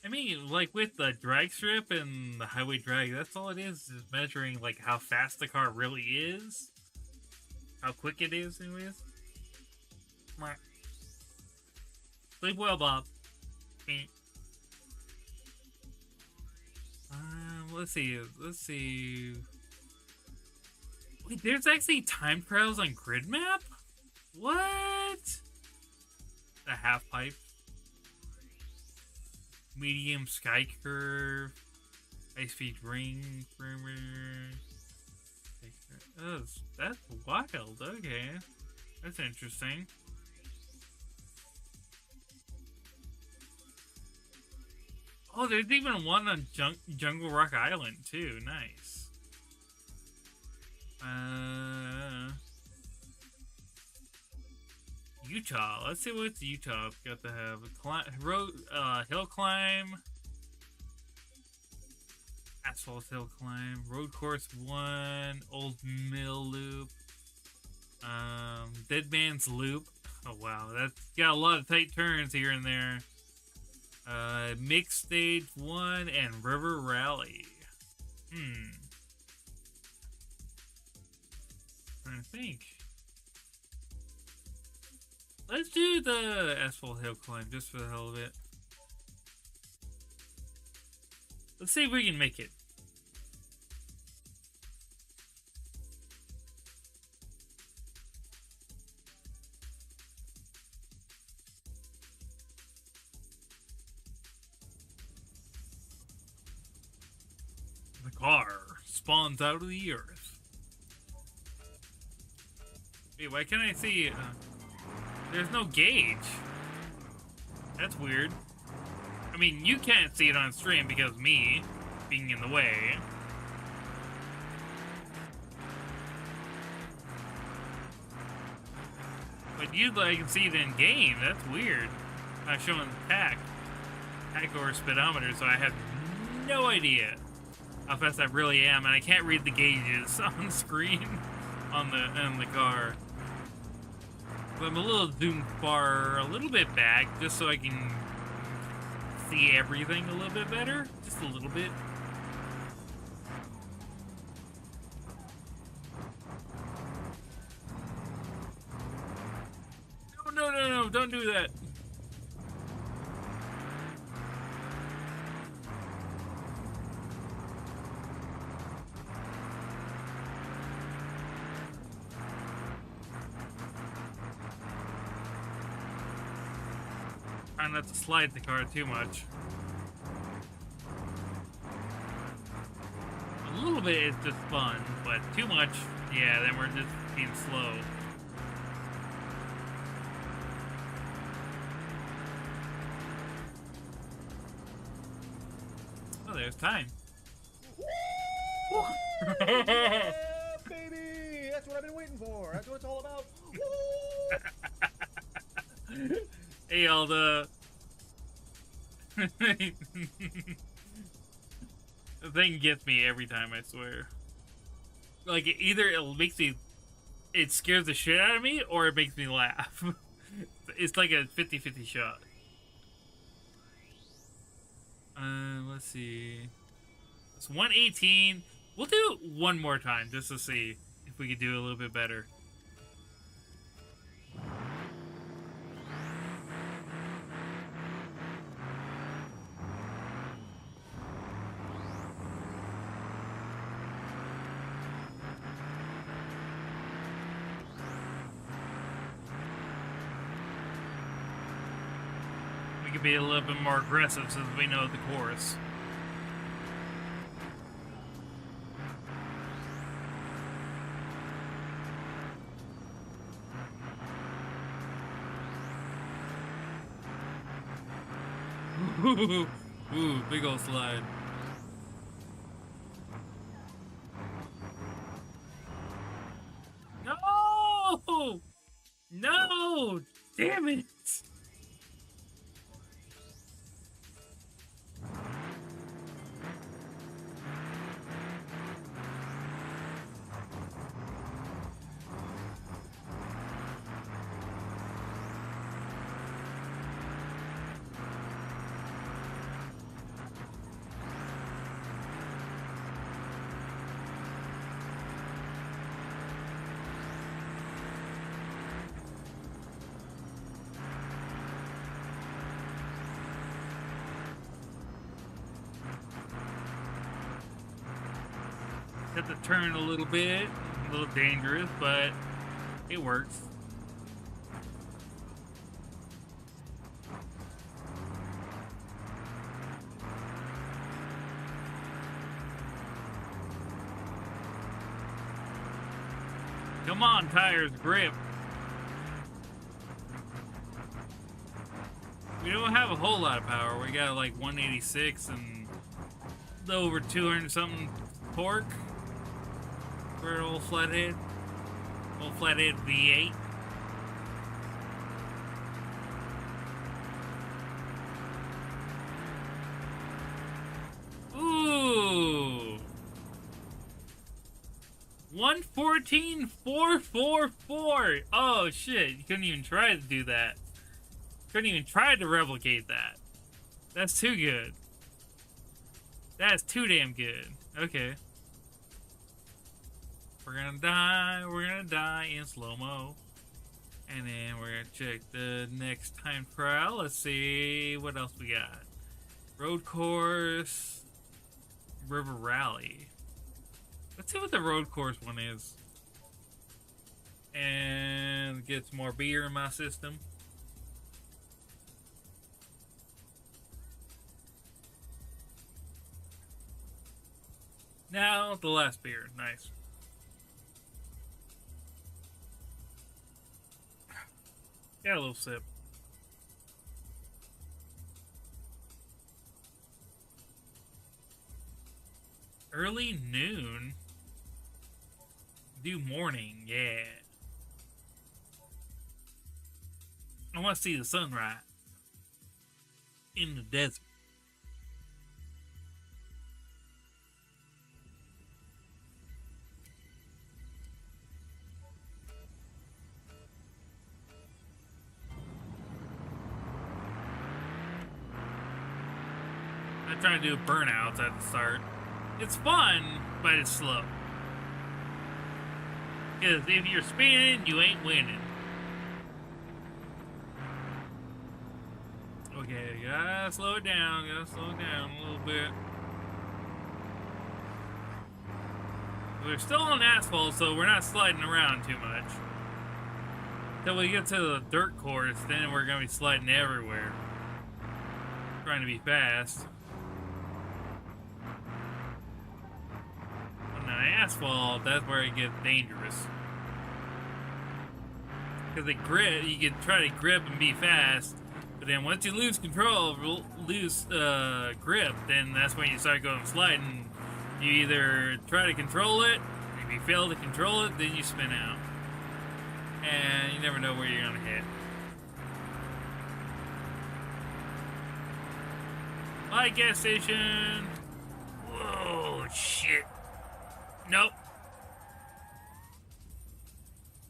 S1: I mean, like with the drag strip and the highway drag, that's all it is measuring like how fast the car really is, how quick it is, anyways. Sleep well, Bob. Let's see. Let's see. Wait, there's actually time trials on grid map? What? A half pipe. Medium sky curve. High speed ring. Oh, that's wild. Okay. That's interesting. Oh, there's even one on Jungle Rock Island, too. Nice. Utah. Let's see what's Utah got to have. Hill climb. Asphalt hill climb. Road course 1. Old Mill loop. Dead Man's Loop. Oh, wow. That's got a lot of tight turns here and there. Mixed Stage 1 and River Rally. Trying to think. Let's do the Asphalt Hill Climb just for the hell of it. Let's see if we can make it. The car spawns out of the earth. Wait, why can't I see? There's no gauge. That's weird. I mean, you can't see it on stream because of me being in the way. But usually I can see it in game. That's weird. I'm showing tack or speedometer, so I have no idea how fast I really am, and I can't read the gauges on screen on the car. So I'm a little zoomed far, a little bit back, just so I can see everything a little bit better, just a little bit. No, don't do that. Try not to slide the car too much. A little bit is just fun, but too much, yeah, then we're just being slow. Oh, there's time.
S2: Yeah, baby! That's what I've been waiting for. That's what it's all about.
S1: Hey, all the thing gets me every time, I swear. Like, either it scares the shit out of me, or it makes me laugh. It's like a 50-50 shot. Let's see. It's 118. We'll do it one more time, just to see if we could do a little bit better. We could be a little bit more aggressive since we know the course. Ooh, big old slide. No! No! Damn it! Got to turn a little bit, a little dangerous, but it works. Come on, tires, grip. We don't have a whole lot of power. We got like 186 and over 200 something torque for an old flathead V8. Ooh, 114,444. Oh shit! You couldn't even try to do that. Couldn't even try to replicate that. That's too good. That's too damn good. Okay. We're gonna die in slow-mo. And then we're gonna check the next time trial. Let's see what else we got. Road course. River Rally. Let's see what the road course one is. And get some more beer in my system. Now, the last beer. Nice. Got a little sip. Early noon? Do morning, yeah. I want to see the sunrise. In the desert. I'm trying to do burnouts at the start. It's fun, but it's slow. Because if you're spinning, you ain't winning. Okay, gotta slow it down. Gotta slow it down a little bit. We're still on asphalt, so we're not sliding around too much. Till we get to the dirt course, then we're gonna be sliding everywhere. Trying to be fast. On asphalt, that's where it gets dangerous. Because the grip, you can try to grip and be fast, but then once you lose control, lose grip, then that's when you start going sliding. You either try to control it, if you fail to control it, then you spin out. And you never know where you're gonna hit. Light gas station. Whoa, shit. Nope.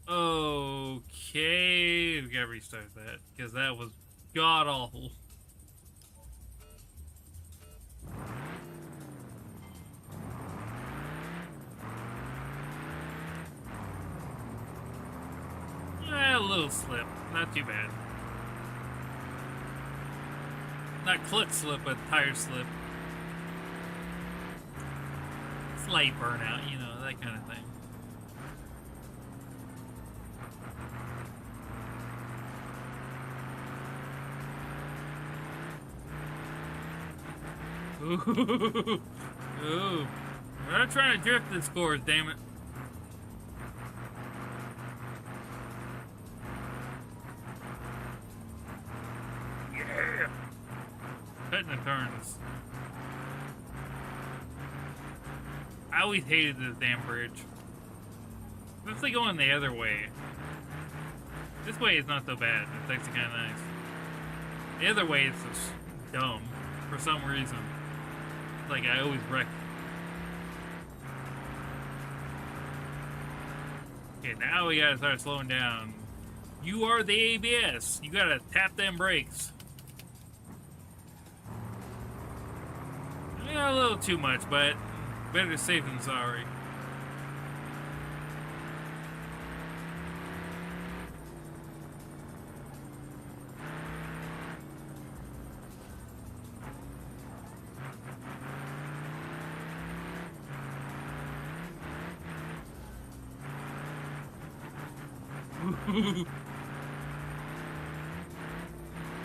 S1: Okay, we gotta restart that because that was god awful. A little slip, not too bad. Not clutch slip, but tire slip. Slight burnout, you know, that kind of thing. Ooh. Ooh. We're not trying to drift this course, damn it. Yeah. Cutting the turns. I always hated this damn bridge. Especially going the other way. This way is not so bad. It's actually kind of nice. The other way is just dumb for some reason. Like I always wreck. Okay, now we gotta start slowing down. You are the ABS. You gotta tap them brakes. Yeah, a little too much, but better safe than sorry.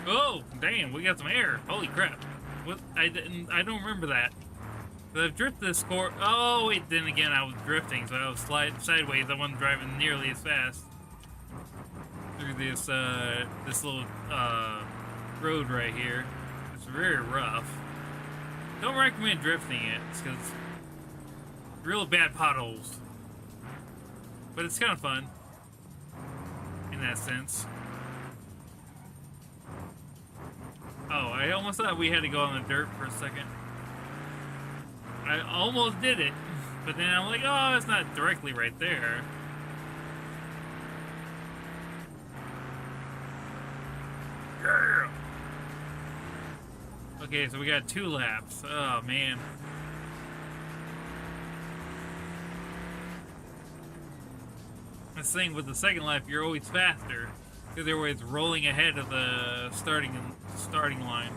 S1: Oh, damn, we got some air. Holy crap. What? I don't remember that. But I've drifted this course. Oh, wait, then again, I was drifting, so I was sliding sideways. I wasn't driving nearly as fast through this, this little, road right here. It's very rough. Don't recommend drifting it, because real bad potholes. But it's kind of fun in that sense. Oh, I almost thought we had to go on the dirt for a second. I almost did it, but then I'm like, oh, it's not directly right there. Yeah. Okay, so we got 2 laps. Oh, man. This thing with the second lap, you're always faster because they're always rolling ahead of the starting line.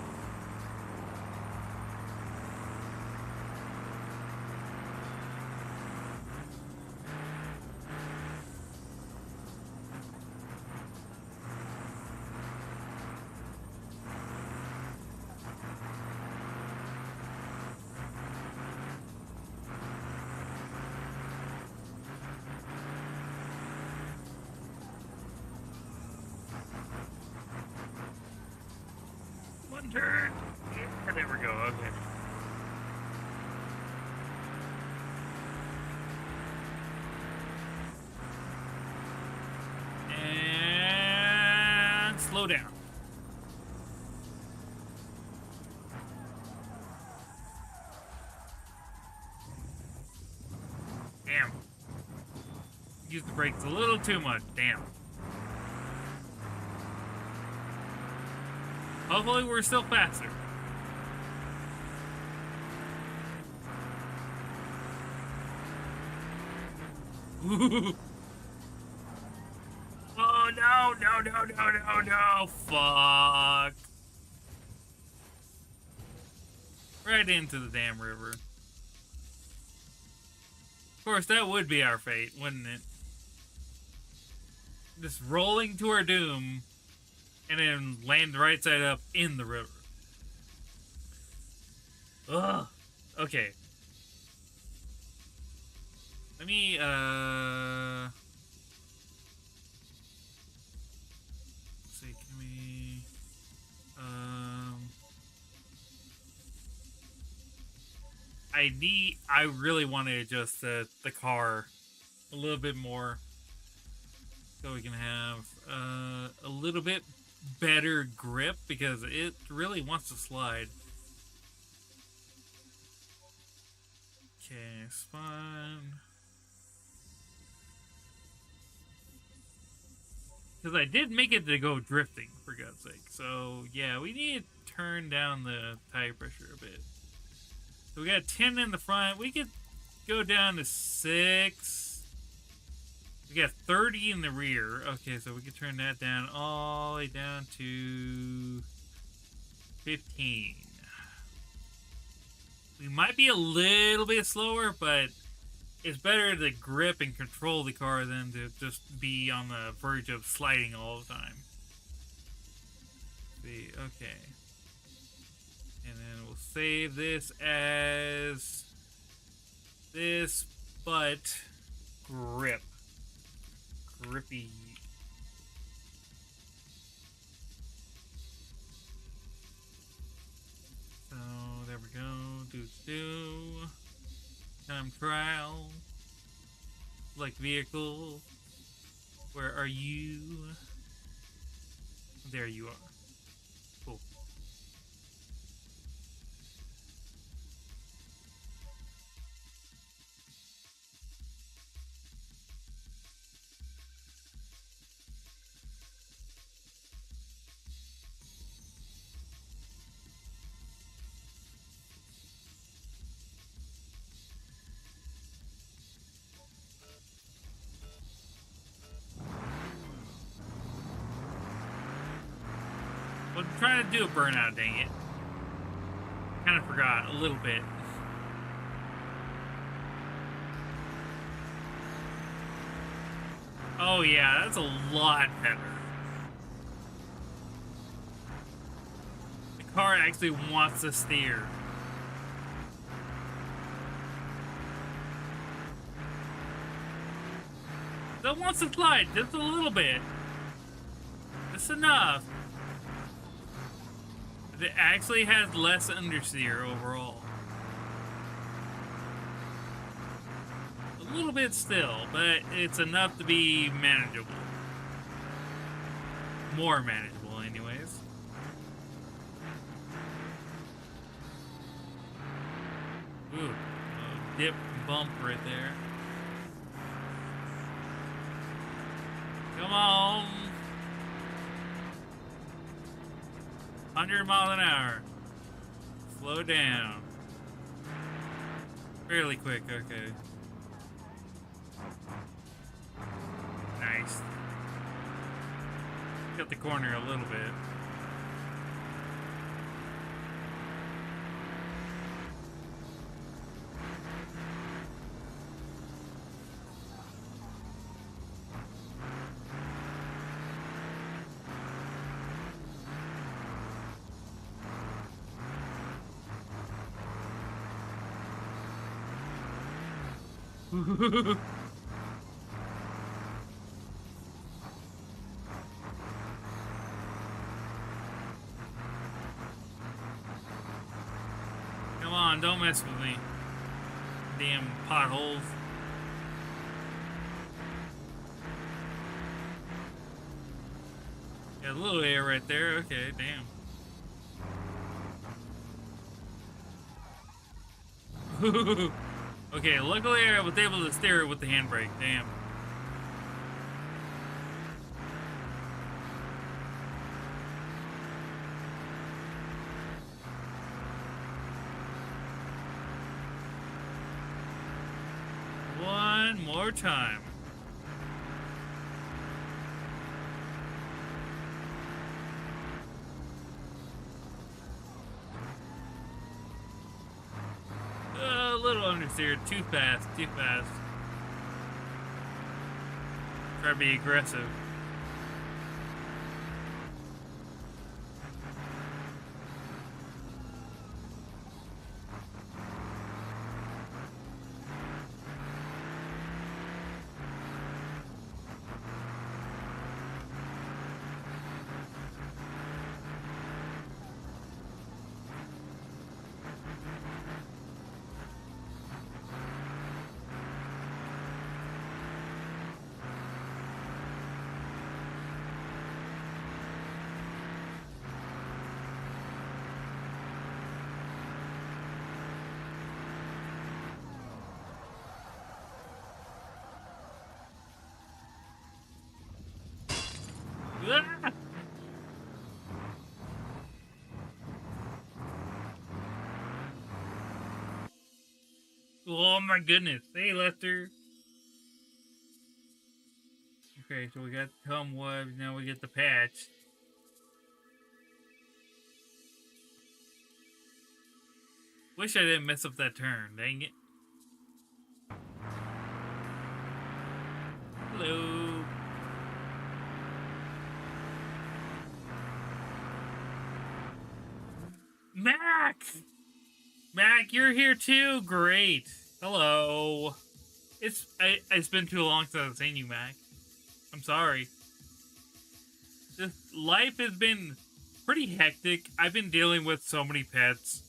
S1: Turn. Yeah, there we go. Okay. And slow down. Damn. Use the brakes a little too much. Damn. Hopefully we're still faster. Ooh. Oh no, no, no, no, no, no. Fuck. Right into the damn river. Of course, that would be our fate, wouldn't it? Just rolling to our doom. And then land right side up in the river. Ugh. Okay. Let me, let's see, can we, I really want to adjust the car a little bit more. So we can have, a little bit better grip because it really wants to slide. Okay, spawn. Because I did make it to go drifting, for God's sake. So, yeah, we need to turn down the tire pressure a bit. So we got 10 in the front. We could go down to 6. We got 30 in the rear. Okay, so we can turn that down all the way down to 15. We might be a little bit slower, but it's better to grip and control the car than to just be on the verge of sliding all the time. Let's see, okay. And then we'll save this as this, but grip. Grippy. So there we go. Do time trial. Select vehicle. Where are you? There you are. Cool. I'm trying to do a burnout, dang it. Kind of forgot a little bit. Oh Oh yeah, that's a lot better. The car actually wants to steer. Still wants to slide just a little bit. Just enough. It actually has less understeer overall. A little bit still, but it's enough to be manageable. More manageable, anyways. Ooh, a dip bump right there. Come on. 100 miles an hour. Slow down. Fairly quick, okay. Nice. Got the corner a little bit. Come on, don't mess with me. Damn potholes. Got a little air right there. Okay, damn. Okay, luckily I was able to steer it with the handbrake. Damn. One more time. A little understeer, too fast, too fast. Try to be aggressive. Ah! Oh my goodness. Hey, Lester. Okay, so we got the cum webs, now we get the patch. Wish I didn't mess up that turn, dang it. Hello. Mac! Mac, you're here too? Great. Hello. It's been too long since I've seen you, Mac. I'm sorry. This life has been pretty hectic. I've been dealing with so many pets.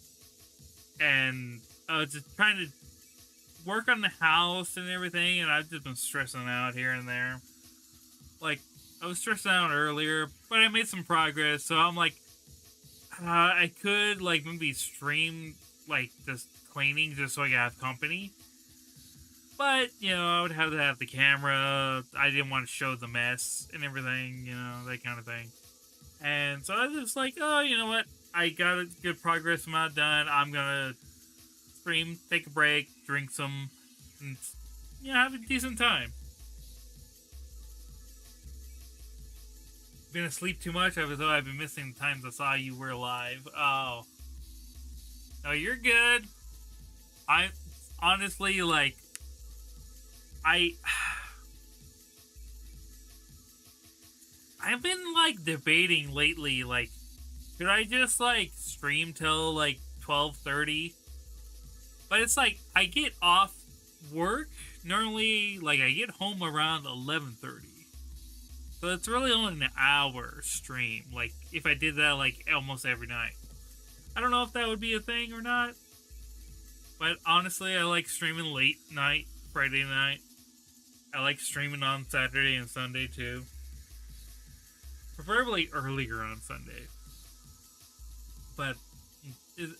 S1: And just trying to work on the house and everything, and I've just been stressing out here and there. Like, I was stressing out earlier, but I made some progress, so I'm like, I could, like, maybe stream, like, this cleaning just so I could have company. But, you know, I would have to have the camera. I didn't want to show the mess and everything, you know, that kind of thing. And so I was just like, oh, you know what? I got a good progress amount done. I'm gonna stream, take a break, drink some, and, you know, have a decent time. Been asleep too much? I've been missing the times I saw you were alive. Oh. No, you're good. I honestly, like, I've been like debating lately, like, should I just like stream till like 12:30? But it's like I get off work normally, like I get home around 11:30. So it's really only an hour stream. Like if I did that like almost every night. I don't know if that would be a thing or not. But honestly, I like streaming late night, Friday night. I like streaming on Saturday and Sunday too. Preferably earlier on Sunday. But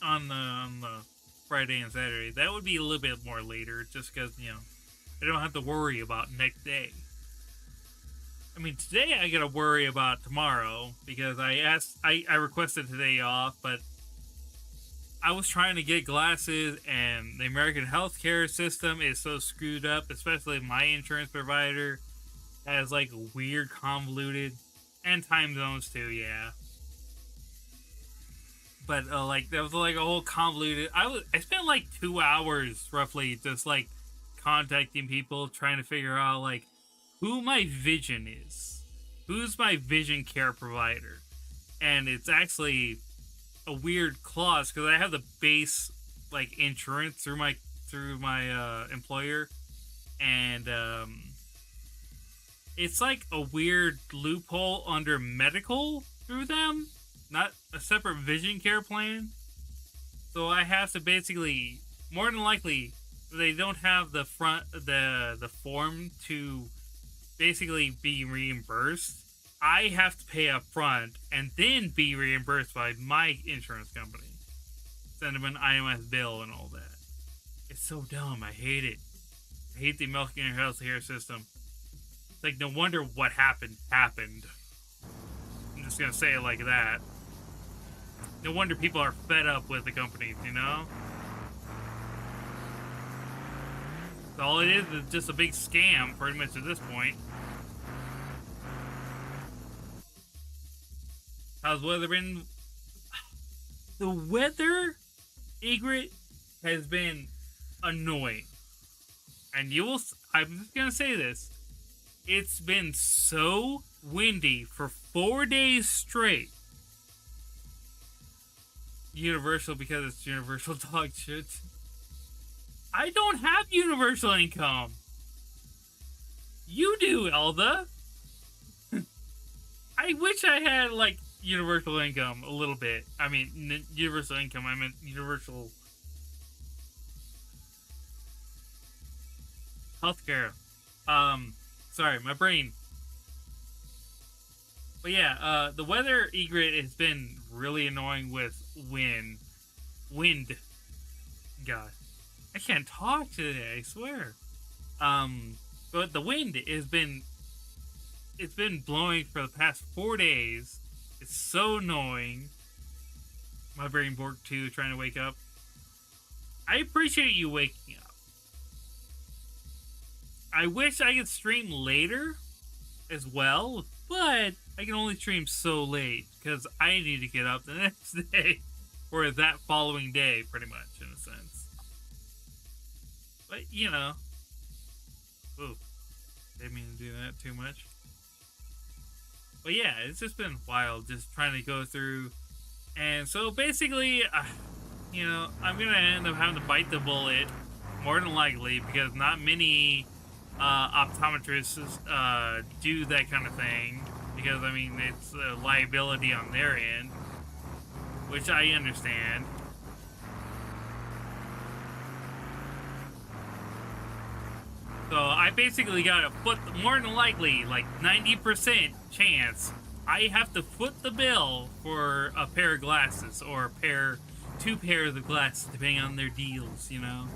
S1: on the Friday and Saturday, that would be a little bit more later, just because, you know, I don't have to worry about next day. I mean, today I gotta worry about tomorrow, because I requested today off, but I was trying to get glasses, and the American healthcare system is so screwed up, especially my insurance provider has like weird convoluted, and time zones too, yeah. But like there was like a whole convoluted. I spent like 2 hours roughly just like contacting people, trying to figure out like who my vision is, who's my vision care provider, and it's actually a weird clause because I have the base like insurance through my employer, and it's like a weird loophole under medical through them, not a separate vision care plan. So I have to basically, more than likely, they don't have the form to basically be reimbursed. I have to pay up front and then be reimbursed by my insurance company. Send them an IMS bill and all that. It's so dumb. I hate it. I hate the American healthcare system. It's like, no wonder what happened. I'm just gonna say it like that. No wonder people are fed up with the companies, you know? So all it is just a big scam, pretty much at this point. How's the weather been? The weather, Egret, has been annoying. And I'm just gonna say this. It's been so windy for 4 days straight. Universal, because it's universal dog shit. I don't have universal income. You do, Elda. I wish I had, like, universal income a little bit. I mean, universal income, I meant universal healthcare. Sorry, my brain. But yeah, the weather, Egret, has been really annoying with wind. God, I can't talk today, I swear. But the wind has been, it's been blowing for the past 4 days. It's so annoying. My brain borked too, trying to wake up. I appreciate you waking up. I wish I could stream later as well, but I can only stream so late because I need to get up the next day, or that following day, pretty much, in a sense. But, you know. Ooh, didn't mean to do that too much. But yeah, it's just been wild, just trying to go through. And so basically, you know, I'm going to end up having to bite the bullet, more than likely, because not many optometrists do that kind of thing. Because, I mean, it's a liability on their end, which I understand. So I basically got a more than likely, like 90% chance, I have to foot the bill for a pair of glasses, or two pairs of glasses, depending on their deals, you know?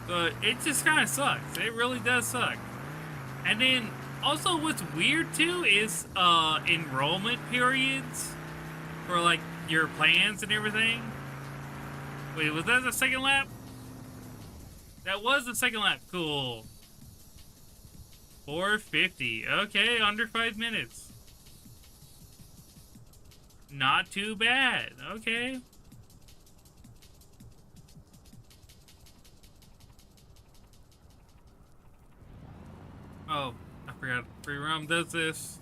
S1: So it just kind of sucks. It really does suck. And then, also what's weird too is enrollment periods for like your plans and everything. Wait, was that the second lap? That was the second lap. Cool. 4:50. Okay, under 5 minutes. Not too bad. Okay. Oh, Forgot free roam does this.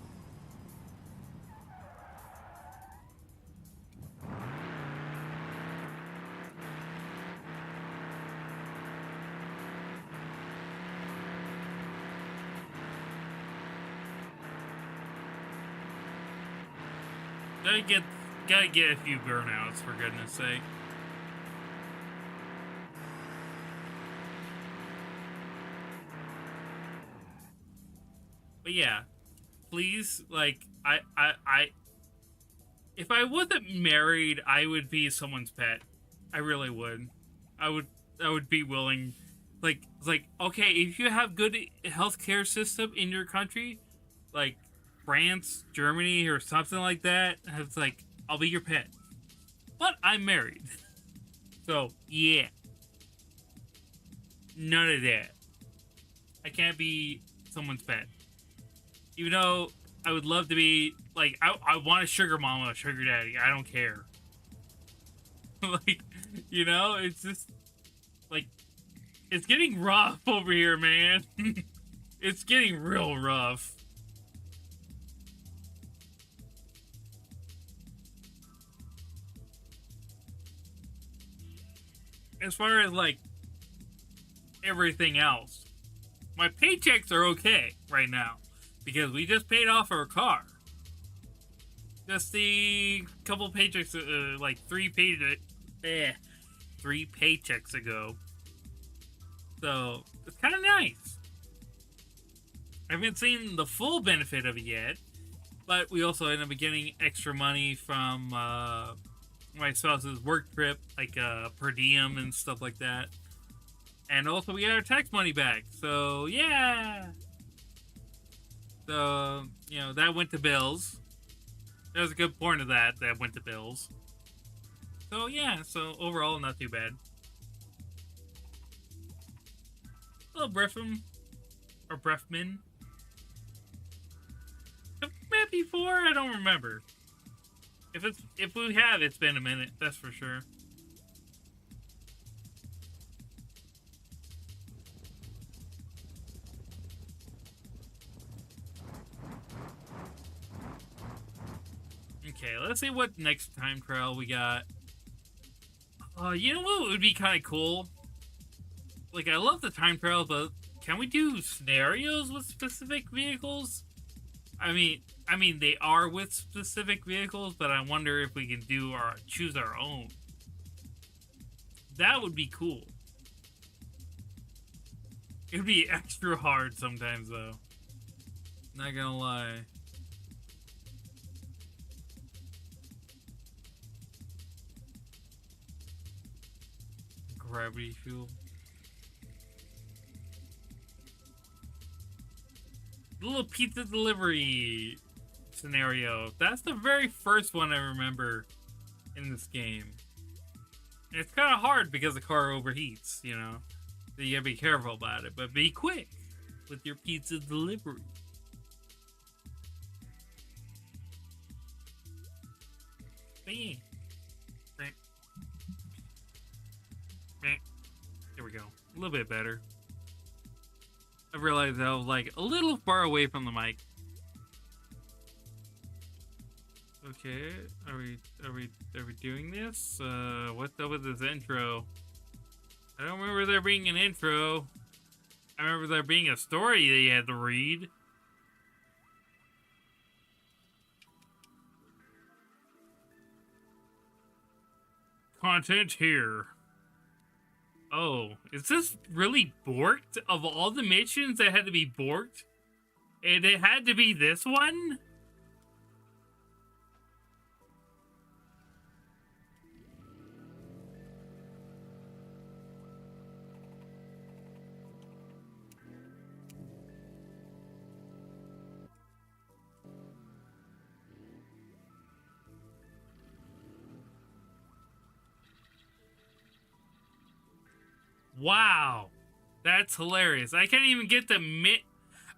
S1: Gotta get a few burnouts, for goodness sake. But yeah, please, like, if I wasn't married, I would be someone's pet. I really would. I would be willing. Like, okay, if you have good healthcare system in your country, like France, Germany, or something like that, it's like, I'll be your pet. But I'm married. So, yeah. None of that. I can't be someone's pet. Even though I would love to be, like, I want a sugar mama, a sugar daddy. I don't care. Like, you know, it's just, like, it's getting rough over here, man. It's getting real rough. As far as, like, everything else, my paychecks are okay right now because we just paid off our car. Just the couple paychecks, like 3 paychecks ago. So it's kind of nice. I haven't seen the full benefit of it yet, but we also ended up getting extra money from my spouse's work trip, like per diem and stuff like that. And also we got our tax money back. So yeah. So, you know, that went to bills. There was a good point of that went to bills. So yeah, so overall not too bad. Hello, Brefman. Or Brefman. Have we met before? I don't remember. If we have, it's been a minute, that's for sure. Okay, let's see what next time trial we got. You know what would be kind of cool? Like, I love the time trial, but can we do scenarios with specific vehicles? I mean, they are with specific vehicles, but I wonder if we can choose our own. That would be cool. It would be extra hard sometimes, though. Not gonna lie. Gravity fuel. The little pizza delivery scenario. That's the very first one I remember in this game. And it's kind of hard because the car overheats, you know. So you gotta be careful about it, but be quick with your pizza delivery. Bang. There we go. A little bit better. I realized I was like a little far away from the mic. Okay, are we doing this? What's up with this intro? I don't remember there being an intro. I remember there being a story that you had to read. Content here. Oh, is this really borked? Of all the missions that had to be borked? And it had to be this one? Wow, that's hilarious. I can't even get the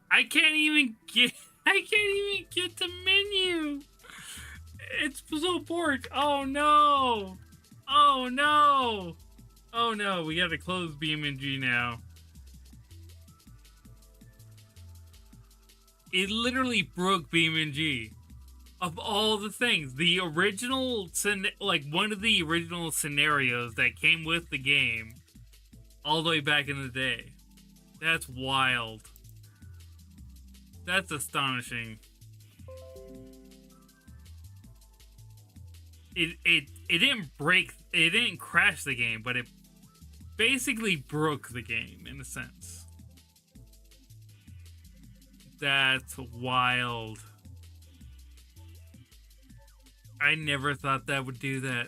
S1: I can't even get the menu. It's so bored. Oh no. Oh no. Oh no, we gotta close BeamNG now. it literally broke BeamNG. Of all the things, the original, like one of the original scenarios that came with the game, all the way back in the day. That's wild. That's astonishing. It didn't break, it didn't crash the game, but it basically broke the game in a sense. That's wild. I never thought that would do that.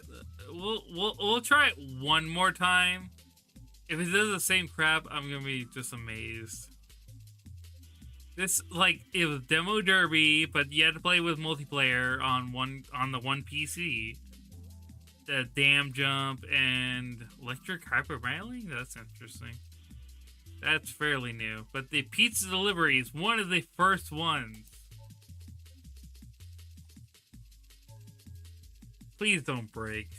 S1: We'll try it one more time. If it does the same crap, I'm gonna be just amazed. This, like, it was demo derby, but you had to play with multiplayer on the one PC. The dam jump and electric hypermailing? That's interesting. That's fairly new. But the pizza delivery is one of the first ones. Please don't break.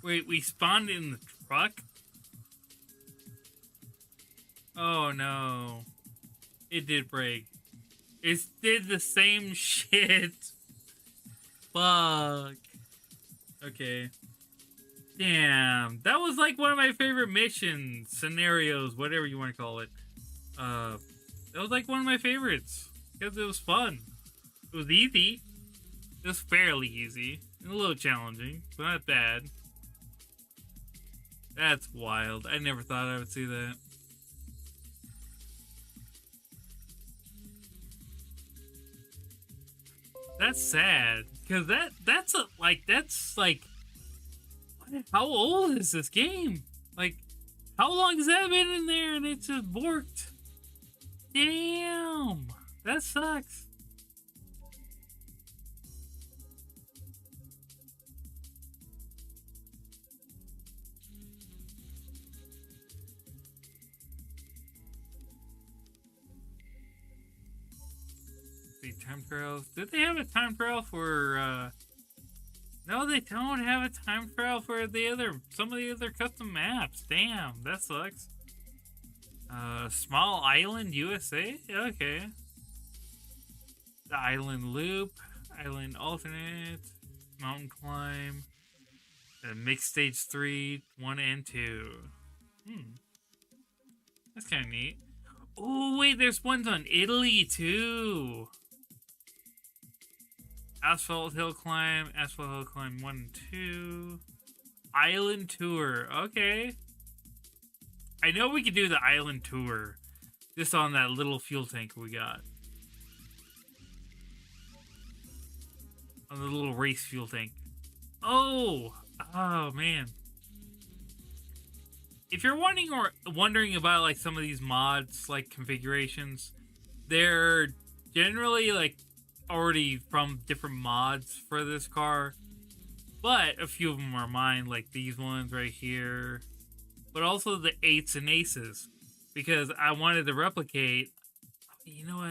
S1: Wait, we spawned in the truck? Oh no. It did break. It did the same shit. Fuck. Okay. Damn. That was like one of my favorite missions, scenarios, whatever you want to call it. That was like one of my favorites. Because it was fun. It was easy. It was fairly easy. And a little challenging, but not bad. That's wild. I never thought I would see that. That's sad. Because that's like, how old is this game? Like, how long has that been in there and it just borked? Damn. That sucks. Time trials. Did they have a time trial for no, they don't have a time trial for some of the other custom maps. Damn, that sucks. Small Island USA? Okay. The Island Loop, Island Alternate, Mountain Climb, Mixed Stage 3, 1 and 2. That's kinda neat. Oh wait, there's ones on Italy too. Asphalt Hill Climb 1 and 2. Island Tour, okay. I know we could do the Island Tour just on that little fuel tank we got. On the little race fuel tank. Oh man. If you're wondering about like some of these mods, like configurations, they're generally like already from different mods for this car, but a few of them are mine, like these ones right here, but also the 8s and aces, because I wanted to replicate. You know what,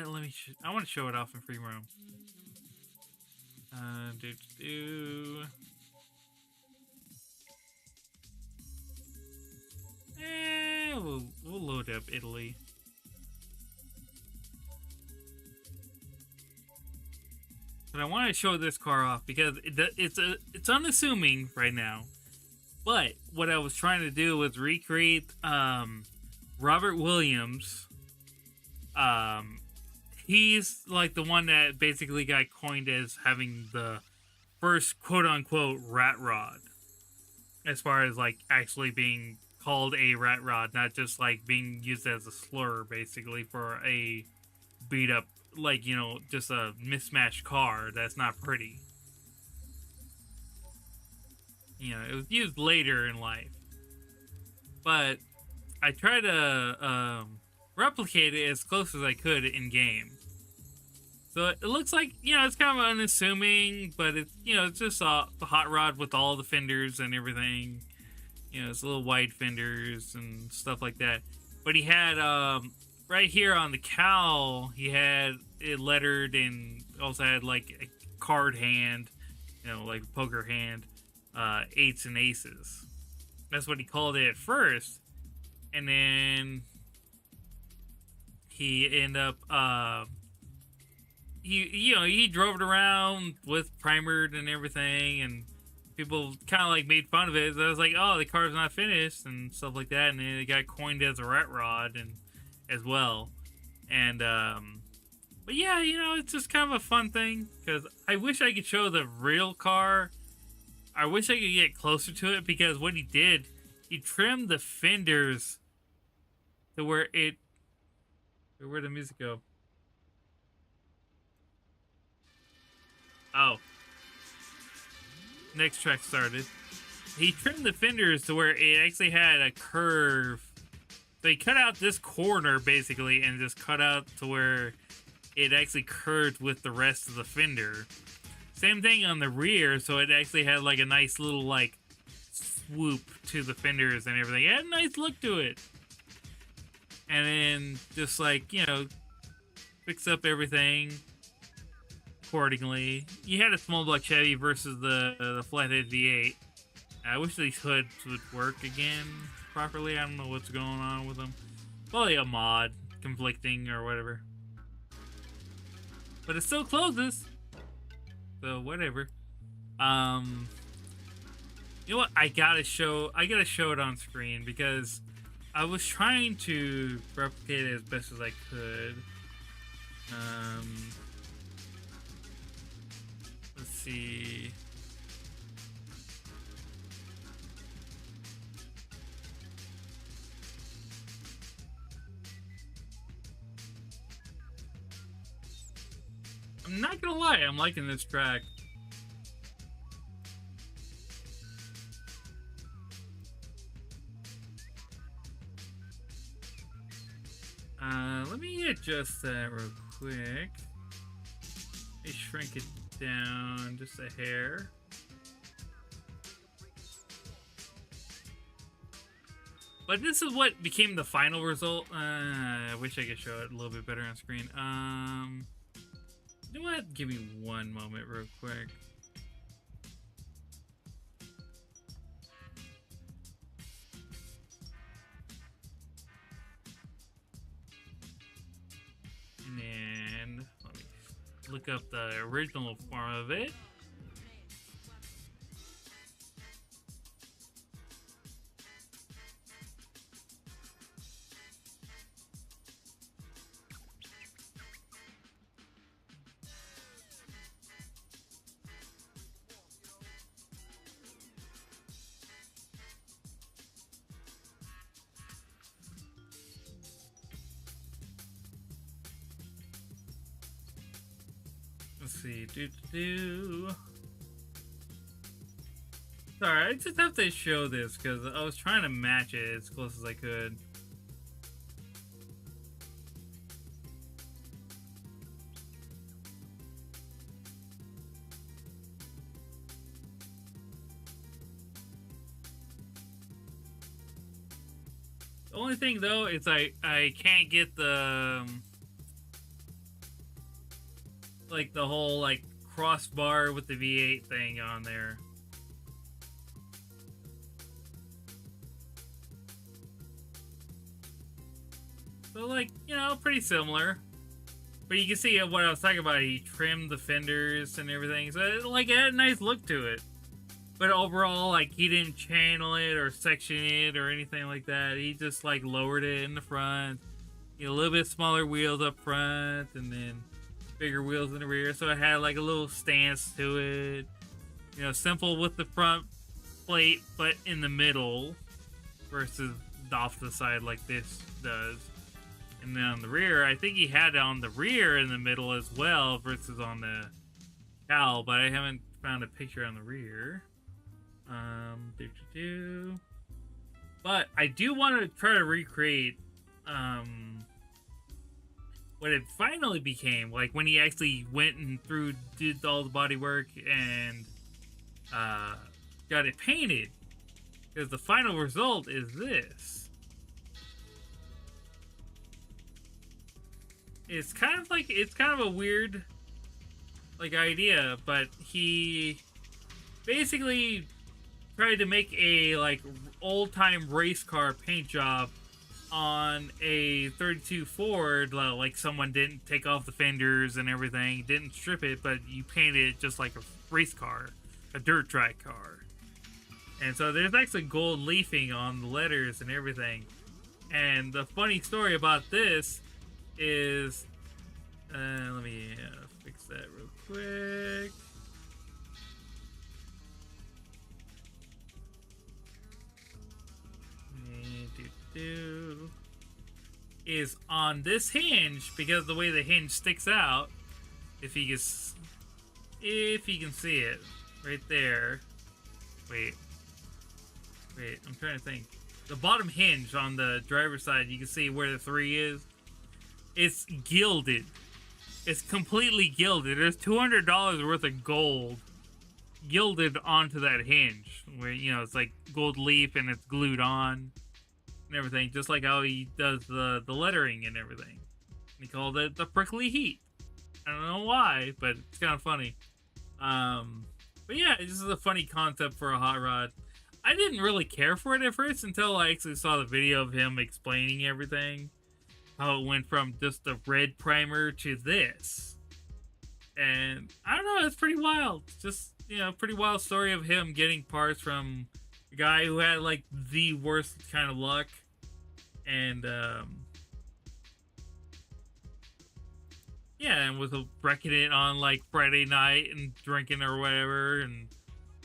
S1: I want to show it off in free roam. We'll load up Italy. But I want to show this car off because it's unassuming right now. But what I was trying to do was recreate Robert Williams. He's like the one that basically got coined as having the first quote-unquote rat rod. As far as like actually being called a rat rod, not just like being used as a slur basically for a beat up, like, you know, just a mismatched car that's not pretty. You know, it was used later in life. But I tried to replicate it as close as I could in game. So it looks like, you know, it's kind of unassuming, but it's, you know, it's just a hot rod with all the fenders and everything. You know, it's little wide fenders and stuff like that. But he had right here on the cowl, he had it lettered and also had like a card hand, you know, like a poker hand, eights and aces. That's what he called it at first, and then he ended up, he drove it around with primered and everything, and people kind of like made fun of it. So I was like, oh, the car's not finished and stuff like that, and then it got coined as a rat rod and as well. And but yeah, you know, it's just kind of a fun thing because I wish I could show the real car. I wish I could get closer to it because what he did, he trimmed the fenders to where it. Where'd the music go? Oh. Next track started. He trimmed the fenders to where it actually had a curve. So he cut out this corner basically and just cut out to where it actually curved with the rest of the fender. Same thing on the rear, so it actually had like a nice little like swoop to the fenders and everything. It had a nice look to it. And then just like, you know, fix up everything accordingly. You had a small block Chevy versus the flathead V8. I wish these hoods would work again properly. I don't know what's going on with them. Probably a mod, conflicting or whatever. But it still closes. So whatever. You know what? I gotta show it on screen because I was trying to replicate it as best as I could. Let's see. I'm not gonna lie, I'm liking this track. Let me adjust that real quick. Let me shrink it down just a hair. But this is what became the final result. I wish I could show it a little bit better on screen. You know what? Give me one moment real quick. And let me look up the original form of it. Let's see, Sorry, I just have to show this because I was trying to match it as close as I could. The only thing though is I can't get the like the whole like crossbar with the V8 thing on there. So like, you know, pretty similar. But you can see what I was talking about. He trimmed the fenders and everything. So it, like, it had a nice look to it. But overall, like, he didn't channel it or section it or anything like that. He just like lowered it in the front. You know, a little bit smaller wheels up front and then bigger wheels in the rear, so it had like a little stance to it. You know, simple with the front plate, but in the middle versus off the side like this does. And then on the rear, I think he had it on the rear in the middle as well versus on the cowl, but I haven't found a picture on the rear. But I do want to try to recreate what it finally became, like when he actually went and did all the body work and got it painted, because the final result is this. it's kind of a weird like idea, but he basically tried to make a like old time race car paint job on a 32 Ford. Like someone didn't take off the fenders and everything, didn't strip it, but you painted it just like a race car, a dirt track car. And so there's actually gold leafing on the letters and everything. And the funny story about this is, let me fix that real quick. Is on this hinge, because the way the hinge sticks out, if you can see it right there. Wait, I'm trying to think. The bottom hinge on the driver's side, you can see where the 3 is. It's gilded. It's completely gilded. There's $200 worth of gold gilded onto that hinge, where it's like gold leaf and it's glued on and everything, just like how he does the lettering and everything. He called it the prickly heat. I don't know why, but it's kind of funny. But yeah, this is a funny concept for a hot rod. I didn't really care for it at first until I actually saw the video of him explaining everything. How it went from just the red primer to this. And I don't know, it's pretty wild. Just, pretty wild story of him getting parts from a guy who had like the worst kind of luck. And, yeah, and was wrecking it on like Friday night and drinking or whatever. And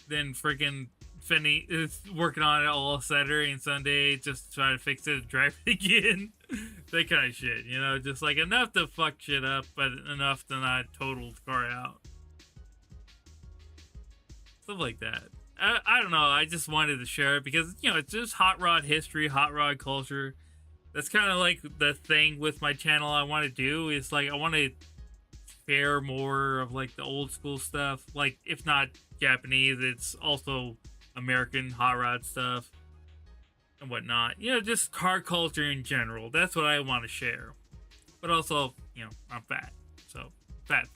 S1: then freaking Finney is working on it all Saturday and Sunday just to try to fix it and drive it again. That kind of shit, just like enough to fuck shit up, but enough to not total the car out. Stuff like that. I don't know, I just wanted to share it because, it's just hot rod history, hot rod culture. That's kind of like the thing with my channel I want to do, is like I want to share more of like the old school stuff. Like, if not Japanese, it's also American hot rod stuff and whatnot. Just car culture in general. That's what I want to share. But also, I'm fat. So, fat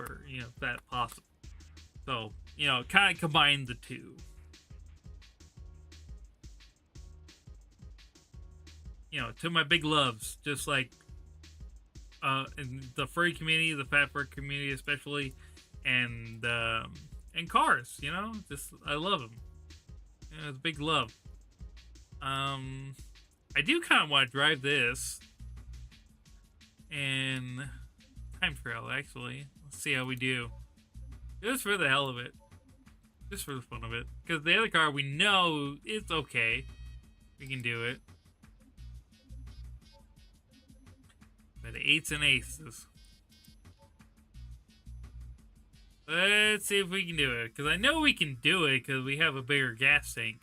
S1: possum. So, kind of combine the two. To my big loves, just like in the furry community, the fat fur community especially, and cars, just I love them. It's a big love. I do kind of want to drive this and time trial, actually. Let's see how we do. Just for the hell of it. Just for the fun of it. Because the other car, we know it's okay. We can do it. But 8s and aces. Let's see if we can do it. Because I know we can do it because we have a bigger gas tank.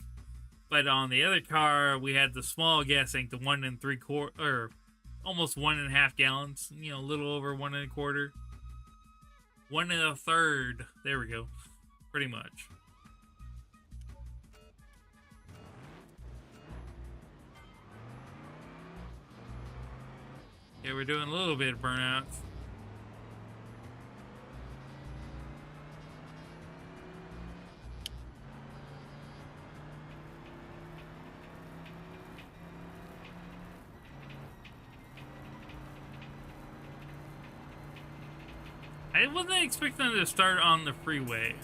S1: But on the other car, we had the small gas tank, the 1 3/4, or almost 1.5 gallons. A little over 1 1/4. 1 1/3. There we go. Pretty much. Yeah, we're doing a little bit of burnouts. I wasn't expecting to start on the freeway.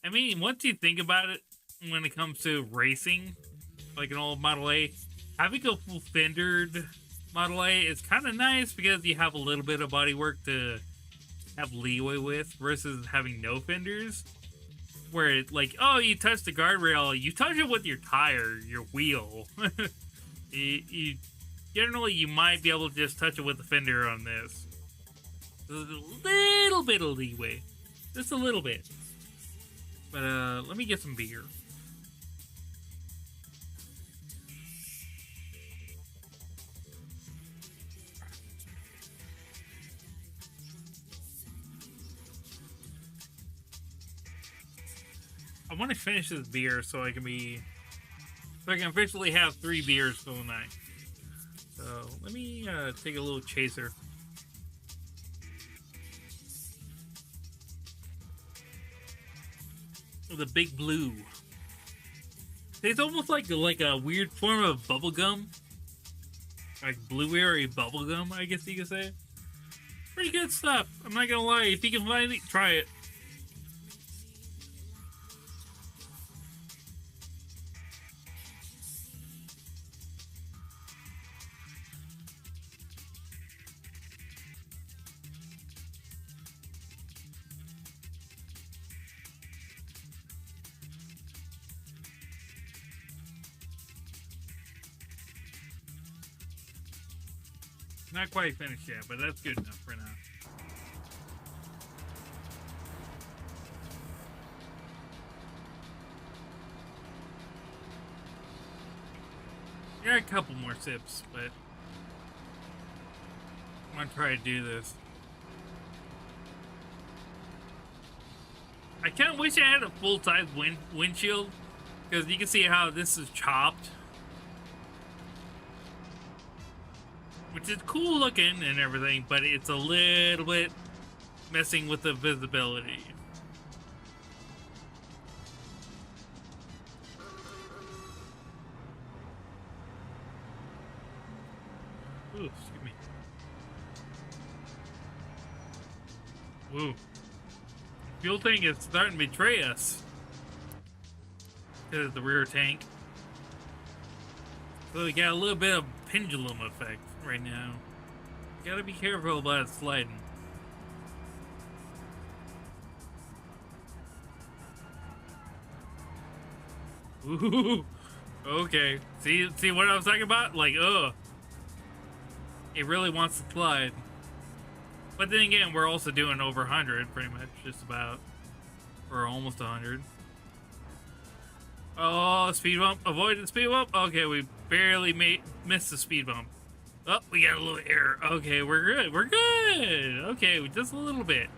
S1: I mean, once you think about it, when it comes to racing, like an old Model A, having a full fendered Model A is kind of nice because you have a little bit of bodywork to have leeway with versus having no fenders. Where it's like, oh, you touch the guardrail, you touch it with your tire, your wheel. you generally, you might be able to just touch it with the fender on this. There's a little bit of leeway. Just a little bit. But let me get some beer. I want to finish this beer so I can officially have 3 beers for the night. So let me take a little chaser. The Big Blue. It's almost like a weird form of bubblegum. Like blueberry bubblegum, I guess you could say. Pretty good stuff. I'm not gonna lie. If you can find it, try it. Not quite finished yet, but that's good enough for now. Got a couple more sips, but I'm gonna try to do this. I kind of wish I had a full-size windshield, because you can see how this is chopped. Which is cool looking and everything, but it's a little bit messing with the visibility. Ooh, excuse me. Woo. Fuel tank is starting to betray us. Because of the rear tank. So we got a little bit of pendulum effect right now. Gotta be careful about it sliding. Ooh, okay. See what I was talking about? Like, it really wants to slide. But then again, we're also doing over 100, pretty much, just about. Or almost 100. Oh, speed bump. Avoid the speed bump. Okay, we barely missed the speed bump. Oh, we got a little error. Okay, we're good. We're good. Okay, just a little bit.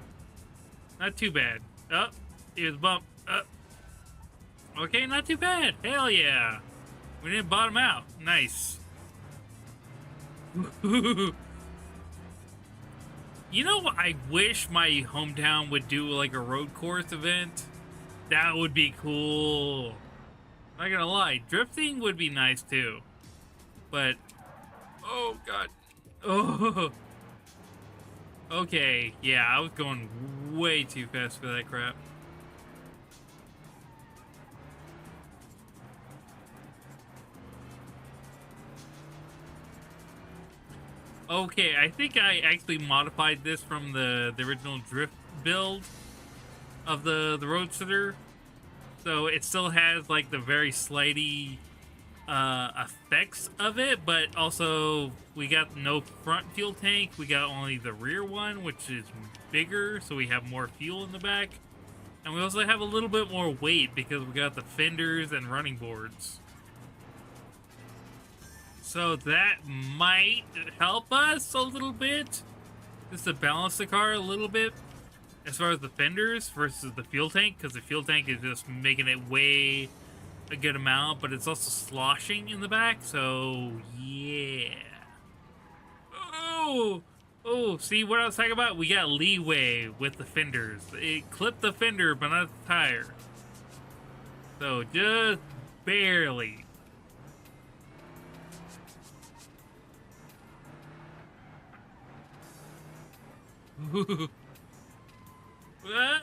S1: Not too bad. Oh, here's a bump. Okay, not too bad. Hell yeah. We didn't bottom out. Nice. You know, I wish my hometown would do like a road course event. That would be cool. Not gonna lie, drifting would be nice too. But, oh god. Oh. Okay, yeah, I was going way too fast for that crap. Okay, I think I actually modified this from the original drift build of the Roadster. So it still has like the very slidey effects of it, but also we got no front fuel tank. We got only the rear one, which is bigger, so we have more fuel in the back. And we also have a little bit more weight because we got the fenders and running boards. So that might help us a little bit, just to balance the car a little bit as far as the fenders versus the fuel tank, because the fuel tank is just making it weigh a good amount, but it's also sloshing in the back, so yeah. Oh, see what I was talking about? We got leeway with the fenders. It clipped the fender, but not the tire. So just barely. What?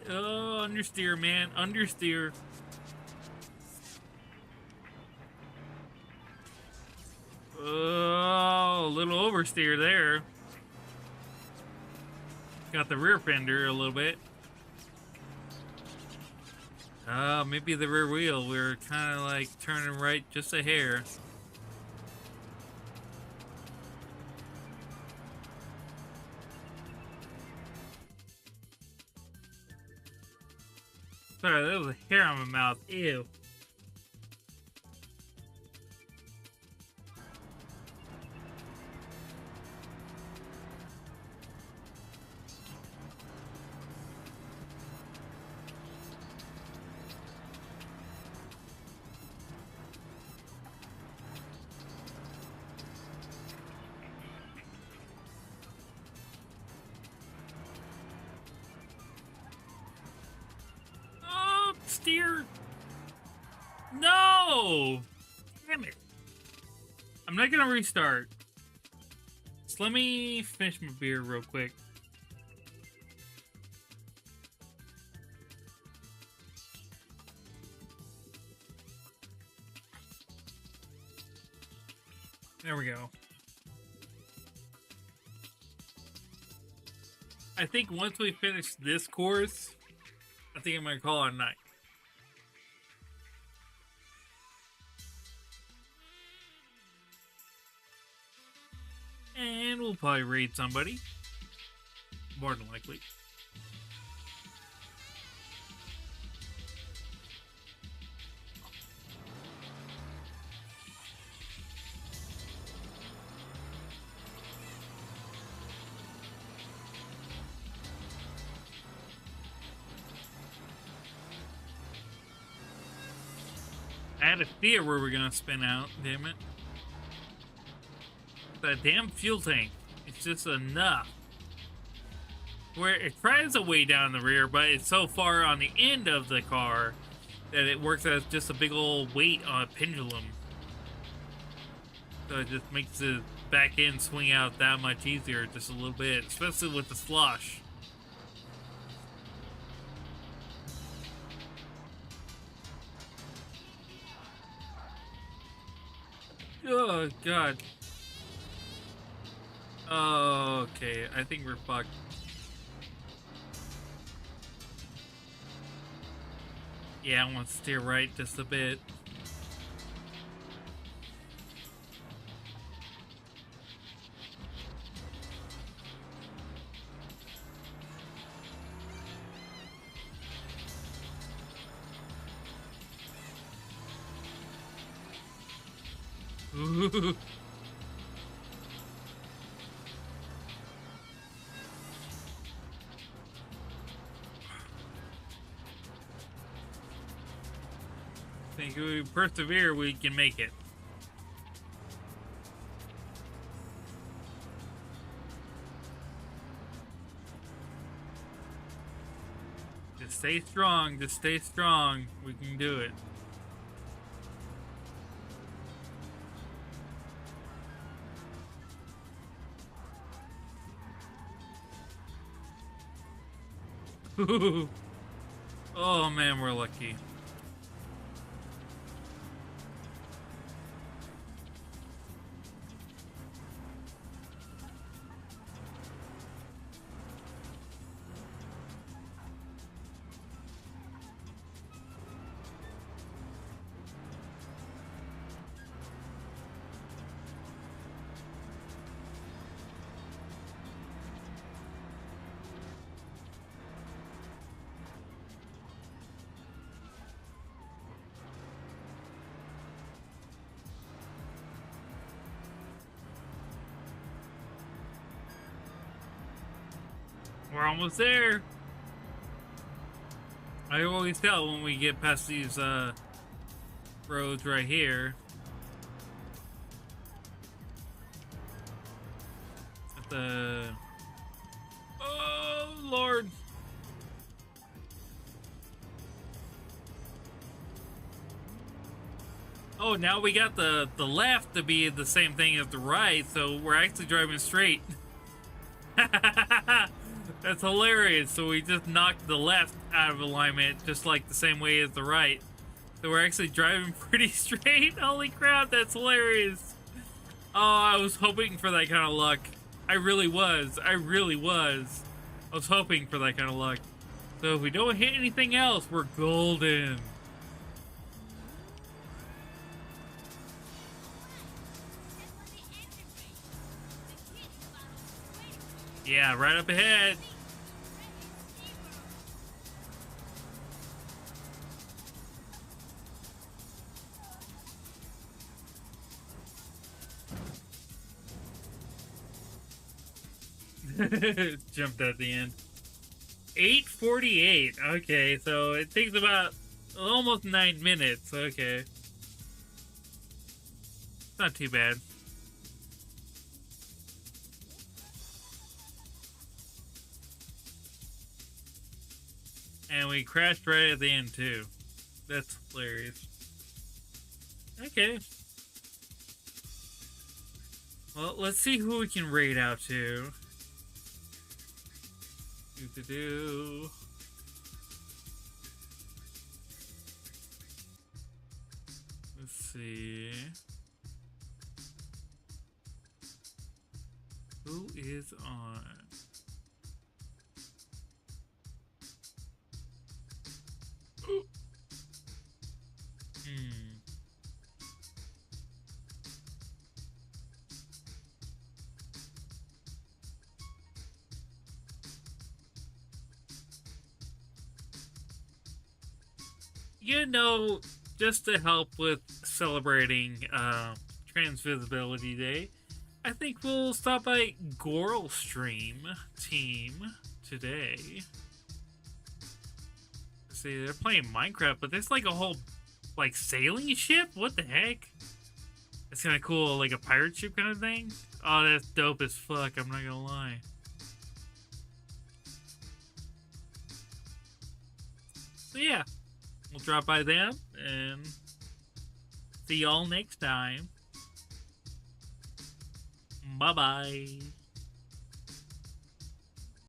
S1: Oh, understeer, man. Understeer. Oh, a little oversteer there. Got the rear fender a little bit. Maybe the rear wheel. We're kind of like turning right just a hair. Sorry, that was a hair on my mouth. Ew. steer? No! Damn it. I'm not gonna restart. Just let me finish my beer real quick. There we go. I think once we finish this course, I think I'm gonna call it a night. And we'll probably raid somebody. More than likely. I had a fear where we're gonna spin out, damn it. That damn fuel tank. It's just enough. Where it tries to weigh down the rear, but it's so far on the end of the car that it works as just a big old weight on a pendulum. So it just makes the back end swing out that much easier, just a little bit, especially with the slosh. Oh, God. Oh, okay. I think we're fucked. Yeah, I want to steer right just a bit. Ooh. I think if we persevere, we can make it. Just stay strong, just stay strong. We can do it. Oh man, we're lucky. We're almost there. I always tell when we get past these roads right here. At the... Oh, Lord. Oh, now we got the left to be the same thing as the right, so we're actually driving straight. That's hilarious. So we just knocked the left out of alignment just like the same way as the right. So we're actually driving pretty straight. Holy crap, that's hilarious. Oh, I was hoping for that kind of luck. I really was. I really was. I was hoping for that kind of luck. So if we don't hit anything else, we're golden. Yeah, right up ahead. Jumped at the end. 8:48. Okay, so it takes about almost 9 minutes. Okay. Not too bad. And we crashed right at the end, too. That's hilarious. Okay. Well, let's see who we can raid out to. Do. Let's see. Who is on? You know, just to help with celebrating Trans Visibility Day, I think we'll stop by Goral Stream Team today. See, they're playing Minecraft, but there's like a whole like sailing ship. What the heck? It's kind of cool, like a pirate ship kind of thing. Oh, that's dope as fuck. I'm not gonna lie. So yeah, we'll drop by them and see y'all next time. Bye bye.